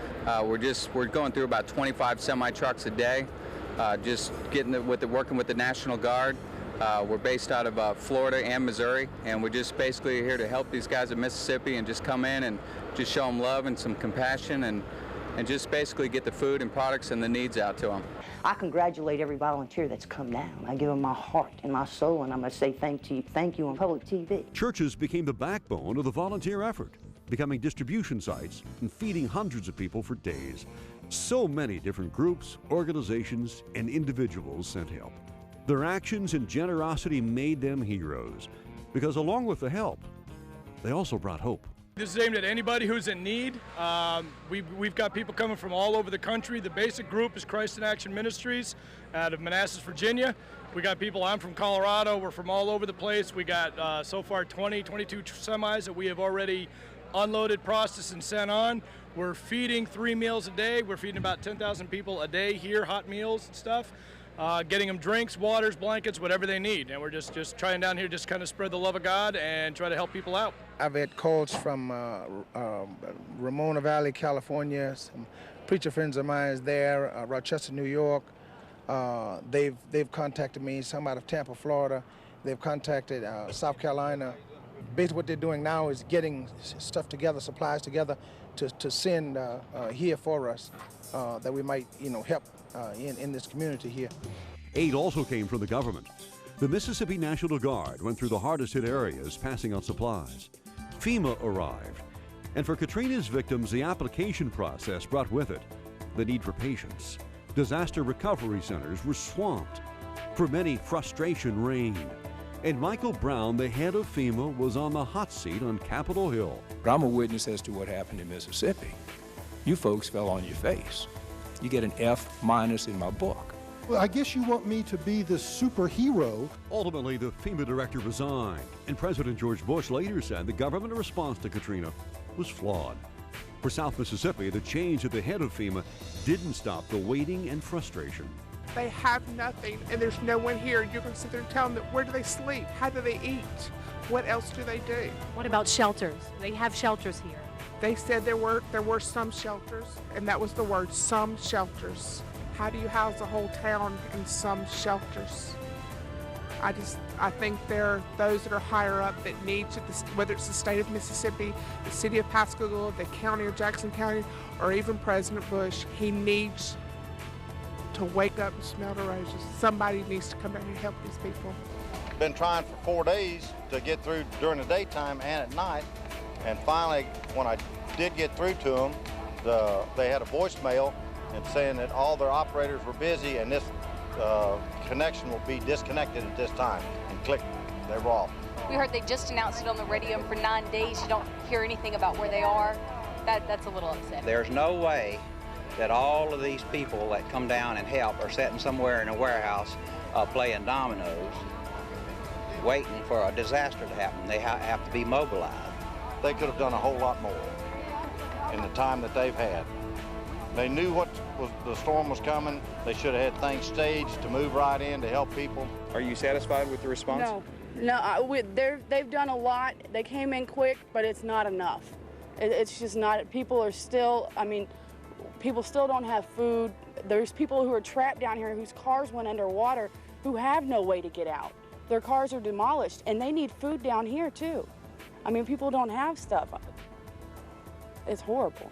We're going through about 25 semi-trucks a day. Just working with the National Guard. We're based out of Florida and Missouri, and we're just basically here to help these guys in Mississippi and just come in and just show them love and some compassion and just basically get the food and products and the needs out to them. I congratulate every volunteer that's come down. I give them my heart and my soul, and I'm going to say thank you on public TV. Churches became the backbone of the volunteer effort, becoming distribution sites and feeding hundreds of people for days. So many different groups, organizations, and individuals sent help. Their actions and generosity made them heroes, because along with the help, they also brought hope. This is aimed at anybody who's in need. We've got people coming from all over the country. The basic group is Christ in Action Ministries out of Manassas, Virginia. We got people, I'm from Colorado, we're from all over the place. We got so far 22 semis that we have already unloaded, processed, and sent on. We're feeding 3 meals a day. We're feeding about 10,000 people a day here, hot meals and stuff. Getting them drinks, waters, blankets, whatever they need. And we're just trying down here, just kind of spread the love of God and try to help people out. I've had calls from Ramona Valley, California. Some preacher friends of mine is there, Rochester, New York. They've contacted me, some out of Tampa, Florida. They've contacted South Carolina. Basically what they're doing now is getting stuff together, supplies together to send here for us that we might, help in this community here. Aid also came from the government. The Mississippi National Guard went through the hardest hit areas passing out supplies. FEMA arrived. And for Katrina's victims, the application process brought with it the need for patience. Disaster recovery centers were swamped. For many, frustration reigned. And Michael Brown, the head of FEMA, was on the hot seat on Capitol Hill. I'm a witness as to what happened in Mississippi. You folks fell on your face. You get an F- in my book. Well, I guess you want me to be the superhero. Ultimately, the FEMA director resigned, and President George Bush later said the government response to Katrina was flawed. For South Mississippi, the change at the head of FEMA didn't stop the waiting and frustration. They have nothing, and there's no one here. You're going to sit there and tell them that where do they sleep? How do they eat? What else do they do? What about shelters? They have shelters here. They said there were some shelters, and that was the word, some shelters. How do you house a whole town in some shelters? I think there are those that are higher up that need to, whether it's the state of Mississippi, the city of Pascagoula, the county of Jackson County, or even President Bush, he needs to wake up and smell the roses. Somebody needs to come down and help these people. Been trying for 4 days to get through during the daytime and at night, and finally, when I did get through to them, they had a voicemail and saying that all their operators were busy and this connection will be disconnected at this time. And click, they were off. We heard they just announced it on the radio, and for 9 days you don't hear anything about where they are. That's a little upsetting. There's no way that all of these people that come down and help are sitting somewhere in a warehouse playing dominoes, waiting for a disaster to happen. They have to be mobilized. They could have done a whole lot more in the time that they've had. They knew the storm was coming. They should have had things staged to move right in to help people. Are you satisfied with the response? No, they've done a lot. They came in quick, but it's not enough. It's just not, people are still, people still don't have food. There's people who are trapped down here whose cars went underwater who have no way to get out. Their cars are demolished, and they need food down here too. People don't have stuff. It's horrible.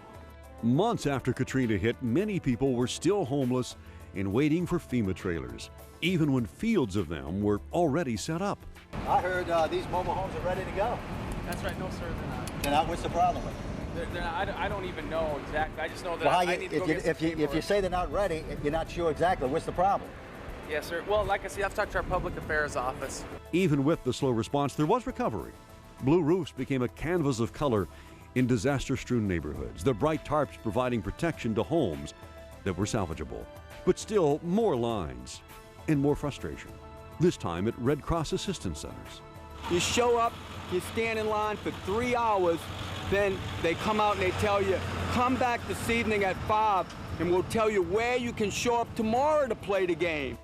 Months after Katrina hit, many people were still homeless and waiting for FEMA trailers. even when fields of them were already set up. I heard these mobile homes are ready to go. That's right. No, sir, they're not. They're not? What's the problem with them? They're not, I don't even know exactly. I just know that Well, I need to go get some if you paperwork. say they're not ready, you're not sure exactly. What's the problem? Yes, sir. Well, like I said, I've talked to our public affairs office. Even with the slow response, there was recovery. Blue roofs became a canvas of color in disaster-strewn neighborhoods, the bright tarps providing protection to homes that were salvageable. But still, more lines and more frustration, this time at Red Cross assistance centers. You show up, you stand in line for 3 hours, then they come out and they tell you, come back this evening at 5 and we'll tell you where you can show up tomorrow to play the game.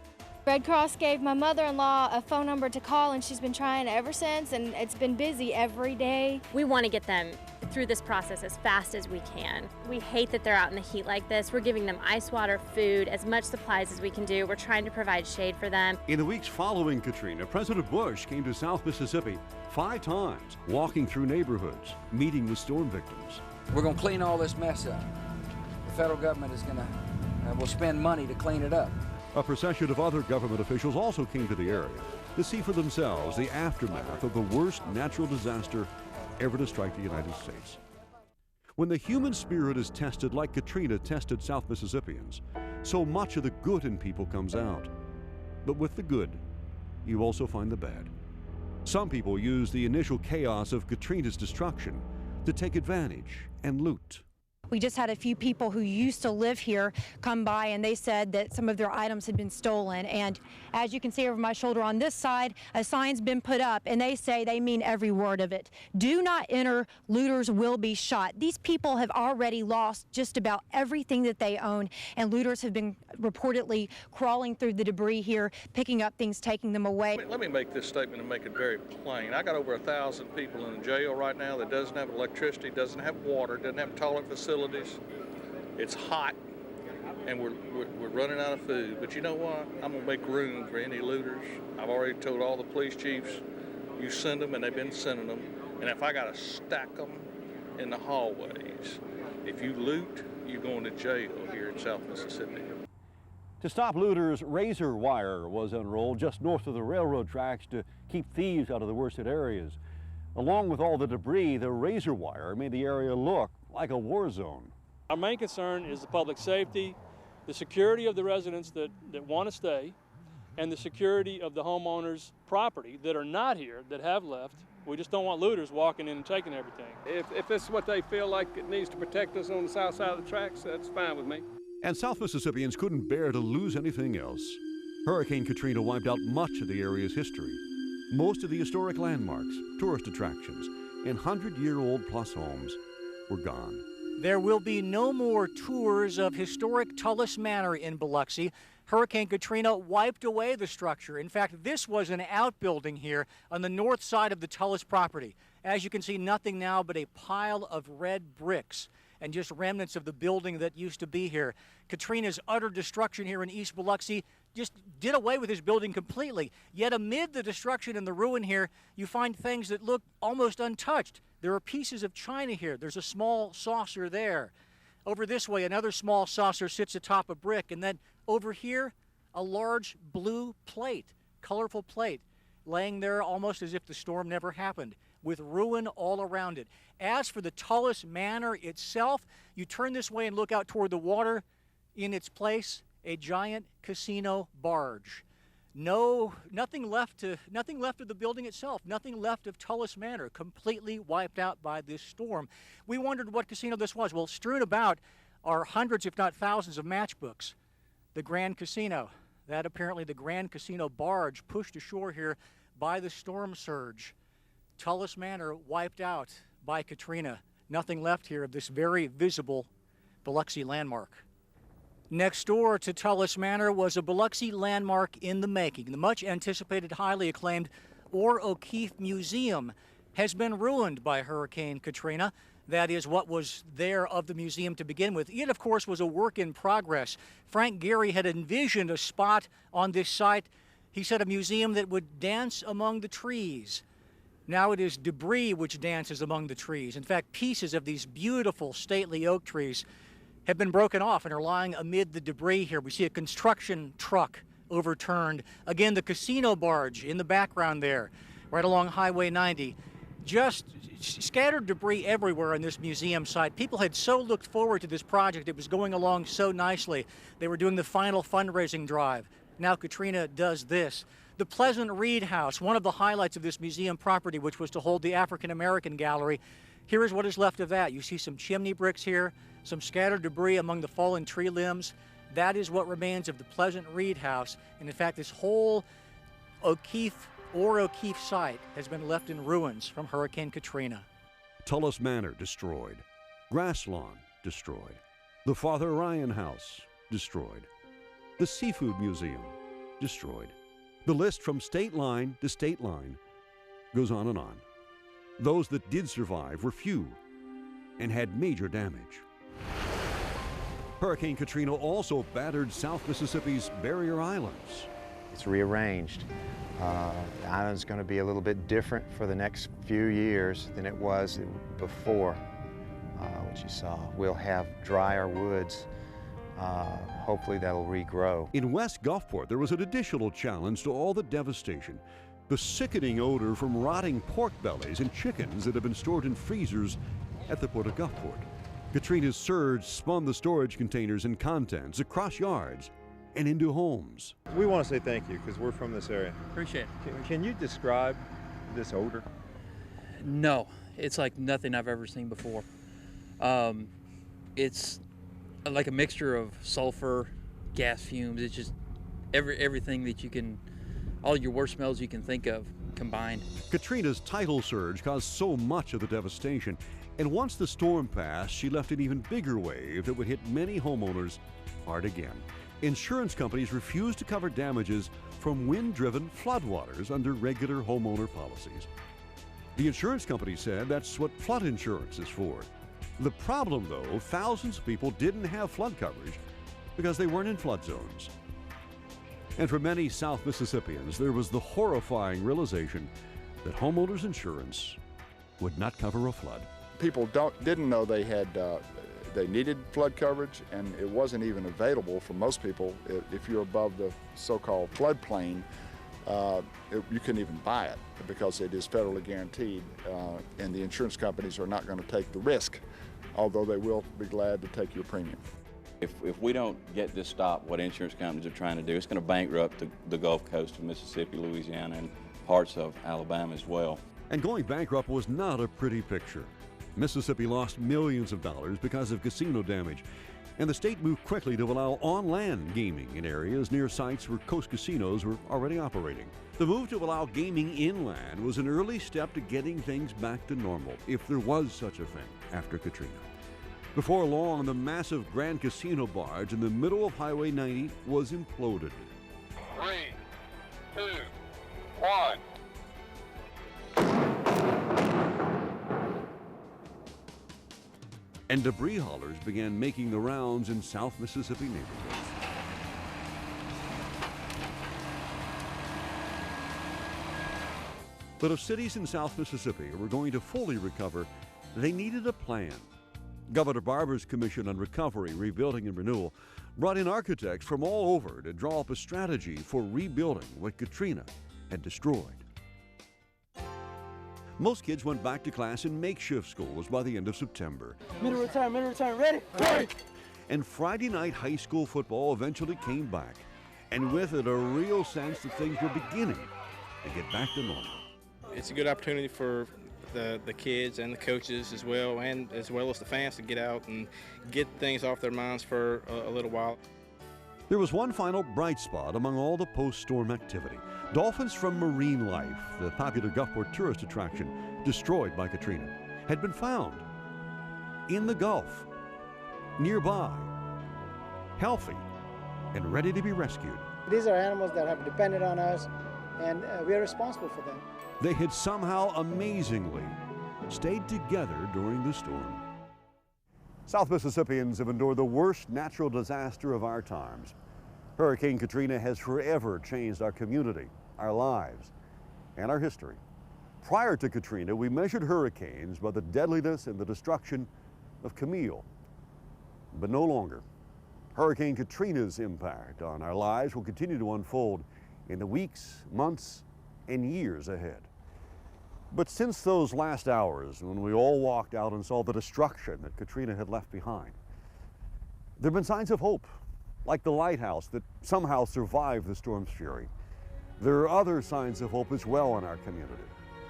Red Cross gave my mother-in-law a phone number to call, and she's been trying ever since, and it's been busy every day. We want to get them through this process as fast as we can. We hate that they're out in the heat like this. We're giving them ice water, food, as much supplies as we can do. We're trying to provide shade for them. In the weeks following Katrina, President Bush came to South Mississippi 5 times, walking through neighborhoods, meeting with storm victims. We're going to clean all this mess up. The federal government is going to, will spend money to clean it up. A procession of other government officials also came to the area to see for themselves the aftermath of the worst natural disaster ever to strike the United States. When the human spirit is tested like Katrina tested South Mississippians, so much of the good in people comes out. But with the good, you also find the bad. Some people use the initial chaos of Katrina's destruction to take advantage and loot. We just had a few people who used to live here come by, and they said that some of their items had been stolen. And as you can see over my shoulder on this side, a sign's been put up, and they say they mean every word of it. Do not enter, looters will be shot. These people have already lost just about everything that they own, and looters have been reportedly crawling through the debris here, picking up things, taking them away. Let me make this statement and make it very plain. I got over 1,000 people in the jail right now that doesn't have electricity, doesn't have water, doesn't have toilet facilities. It's hot, and we're running out of food. But you know what? I'm gonna make room for any looters. I've already told all the police chiefs, you send them, and they've been sending them. And if I gotta stack them in the hallways, if you loot, you're going to jail here in South Mississippi. To stop looters, razor wire was unrolled just north of the railroad tracks to keep thieves out of the worst hit areas. Along with all the debris, the razor wire made the area look like a war zone. Our main concern is the public safety, the security of the residents that want to stay, and the security of the homeowners' property that are not here, that have left. We just don't want looters walking in and taking everything. If this is what they feel like it needs to protect us on the south side of the tracks, that's fine with me. And South Mississippians couldn't bear to lose anything else. Hurricane Katrina wiped out much of the area's history. Most of the historic landmarks, tourist attractions, and 100-year-old plus homes were gone. There will be no more tours of historic Tullis Manor in Biloxi. Hurricane Katrina wiped away the structure. In fact, this was an outbuilding here on the north side of the Tullis property. As you can see, nothing now but a pile of red bricks and just remnants of the building that used to be here. Katrina's utter destruction here in East Biloxi just did away with this building completely. Yet amid the destruction and the ruin here, you find things that look almost untouched. There are pieces of china here. There's a small saucer there. Over this way, another small saucer sits atop a brick. And then over here, a large blue plate, colorful plate, laying there almost as if the storm never happened, with ruin all around it. As for the Tullis Manor itself, you turn this way and look out toward the water. In its place, a giant casino barge. Nothing left of the building itself, nothing left of Tullis Manor, completely wiped out by this storm. We wondered what casino this was. Well, strewn about are hundreds, if not thousands, of matchbooks. The Grand Casino, that apparently the Grand Casino barge pushed ashore here by the storm surge. Tullis Manor wiped out by Katrina. Nothing left here of this very visible Biloxi landmark. Next door to Tullis Manor was a Biloxi landmark in the making. The much anticipated, highly acclaimed Orr O'Keefe Museum has been ruined by Hurricane Katrina. That is what was there of the museum to begin with. It, of course, was a work in progress. Frank Gehry had envisioned a spot on this site. He said a museum that would dance among the trees. Now it is debris which dances among the trees. In fact, pieces of these beautiful, stately oak trees have been broken off and are lying amid the debris here. We see a construction truck overturned. Again, the casino barge in the background there, right along Highway 90. Just scattered debris everywhere on this museum site. People had so looked forward to this project. It was going along so nicely. They were doing the final fundraising drive. Now Katrina does this. The Pleasant Reed House, one of the highlights of this museum property, which was to hold the African American Gallery. Here is what is left of that. You see some chimney bricks here, some scattered debris among the fallen tree limbs. That is what remains of the Pleasant Reed House. And in fact, this whole O'Keefe site has been left in ruins from Hurricane Katrina. Tullis Manor destroyed. Grass Lawn destroyed. The Father Ryan House destroyed. The Seafood Museum destroyed. The list from state line to state line goes on and on. Those that did survive were few and had major damage. Hurricane Katrina also battered South Mississippi's barrier islands. It's rearranged. The island's going to be a little bit different for the next few years than it was before, what you saw. We'll have drier woods. Hopefully that'll regrow. In West Gulfport, there was an additional challenge to all the devastation. The sickening odor from rotting pork bellies and chickens that have been stored in freezers at the port of Gulfport. Katrina's surge spun the storage containers and contents across yards and into homes. We want to say thank you because we're from this area. Appreciate it. Can you describe this odor? No, it's like nothing I've ever seen before. It's like a mixture of sulfur, gas fumes. It's just everything that you can, all your worst smells you can think of combined. Katrina's tidal surge caused so much of the devastation, and once the storm passed, she left an even bigger wave that would hit many homeowners hard again. Insurance companies refused to cover damages from wind-driven floodwaters under regular homeowner policies. The insurance company said that's what flood insurance is for. The problem, though, thousands of people didn't have flood coverage because they weren't in flood zones. And for many South Mississippians, there was the horrifying realization that homeowners insurance would not cover a flood. People didn't know they had they needed flood coverage, and it wasn't even available for most people. If you're above the so-called floodplain, you couldn't even buy it because it is federally guaranteed, and the insurance companies are not going to take the risk, although they will be glad to take your premium. If we don't get this stopped, what insurance companies are trying to do, it's going to bankrupt the Gulf Coast of Mississippi, Louisiana, and parts of Alabama as well. And going bankrupt was not a pretty picture. Mississippi lost millions of dollars because of casino damage, and the state moved quickly to allow on-land gaming in areas near sites where coast casinos were already operating. The move to allow gaming inland was an early step to getting things back to normal, if there was such a thing, after Katrina. Before long, the massive Grand Casino barge in the middle of Highway 90 was imploded. 3, 2, 1. And debris haulers began making the rounds in South Mississippi neighborhoods. But if cities in South Mississippi were going to fully recover, they needed a plan. Governor Barber's Commission on Recovery, Rebuilding, and Renewal brought in architects from all over to draw up a strategy for rebuilding what Katrina had destroyed. Most kids went back to class in makeshift schools by the end of September. Middle return, ready? Ready! And Friday night high school football eventually came back, and with it a real sense that things were beginning to get back to normal. It's a good opportunity for the kids and the coaches as well, and as well as the fans to get out and get things off their minds for a little while. There was one final bright spot among all the post-storm activity. Dolphins from Marine Life, the popular Gulfport tourist attraction destroyed by Katrina, had been found in the Gulf, nearby, healthy, and ready to be rescued. These are animals that have depended on us, and we are responsible for them. They had somehow amazingly stayed together during the storm. South Mississippians have endured the worst natural disaster of our times. Hurricane Katrina has forever changed our community, our lives, and our history. Prior to Katrina, we measured hurricanes by the deadliness and the destruction of Camille, but no longer. Hurricane Katrina's impact on our lives will continue to unfold in the weeks, months, and years ahead. But since those last hours when we all walked out and saw the destruction that Katrina had left behind, there have been signs of hope, like the lighthouse that somehow survived the storm's fury. There are other signs of hope as well in our community.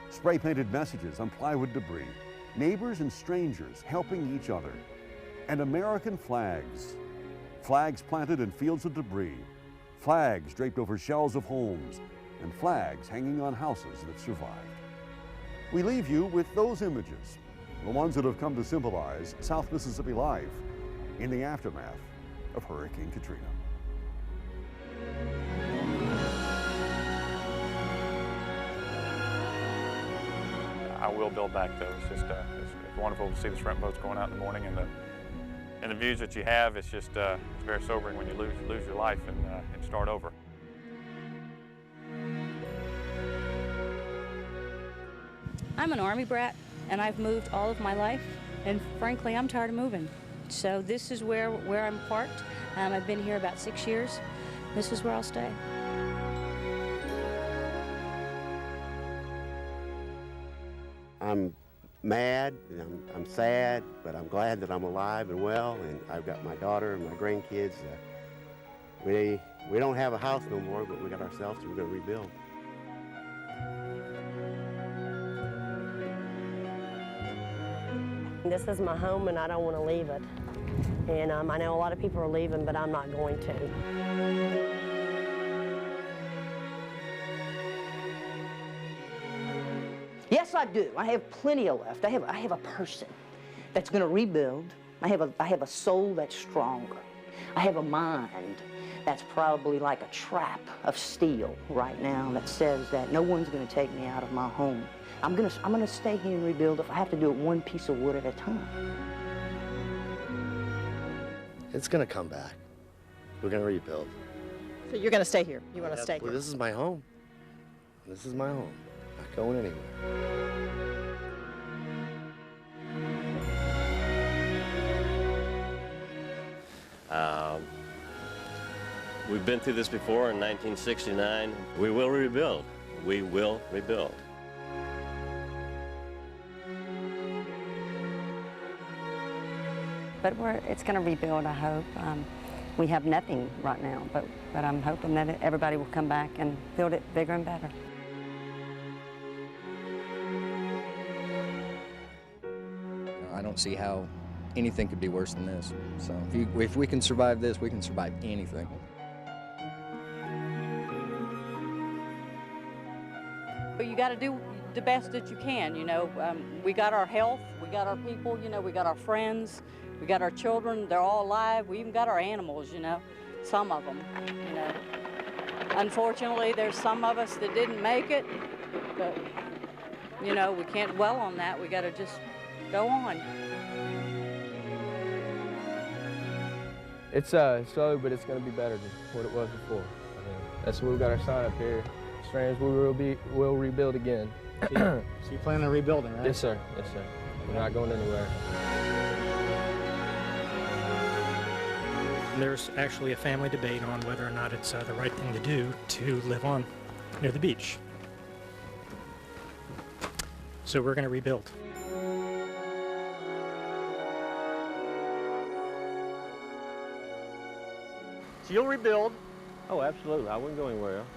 Spray-painted messages on plywood debris, neighbors and strangers helping each other, and American flags. Flags planted in fields of debris, flags draped over shells of homes, and flags hanging on houses that survived. We leave you with those images, the ones that have come to symbolize South Mississippi life in the aftermath of Hurricane Katrina. I will build back though. It's wonderful to see the shrimp boats going out in the morning, and the views that you have. It's just it's very sobering when you lose your life and start over. I'm an Army brat, and I've moved all of my life, and frankly, I'm tired of moving. So this is where I'm parked. I've been here about 6 years. This is where I'll stay. I'm mad, and I'm sad, but I'm glad that I'm alive and well, and I've got my daughter and my grandkids. We don't have a house no more, but we got ourselves, and we're going to rebuild. This is my home, and I don't want to leave it. And I know a lot of people are leaving, but I'm not going to. Yes, I do. I have plenty of left. I have a person that's going to rebuild. I have a soul that's stronger. I have a mind that's probably like a trap of steel right now that says that no one's going to take me out of my home. I'm gonna stay here and rebuild if I have to do it one piece of wood at a time. It's gonna come back. We're gonna rebuild. So you're gonna stay here? You want to stay Well, here? this is my home. This is my home. Not going anywhere. We've been through this before in 1969. We will rebuild. We will rebuild. But it's going to rebuild, I hope. We have nothing right now, but I'm hoping that everybody will come back and build it bigger and better. I don't see how anything could be worse than this. So if we can survive this, we can survive anything. But you got to do the best that you can, you know. We got our health, we got our people, you know, we got our friends, we got our children, they're all alive. We even got our animals, you know, some of them, you know. Unfortunately, there's some of us that didn't make it, but, you know, we can't dwell on that. We got to just go on. It's slow, but it's going to be better than what it was before. I mean, that's what we got our sign up here. Strange, we'll rebuild again. So you plan on rebuilding, right? Yes, sir. Yes, sir. We're not going anywhere. There's actually a family debate on whether or not it's the right thing to do to live on near the beach. So we're going to rebuild. So you'll rebuild? Oh, absolutely. I wouldn't go anywhere else.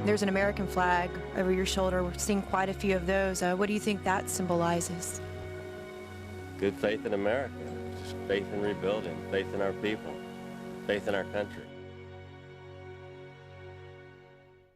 There's an American flag over your shoulder. We're seeing quite a few of those. What do you think that symbolizes? Good faith in America, just faith in rebuilding, faith in our people, faith in our country.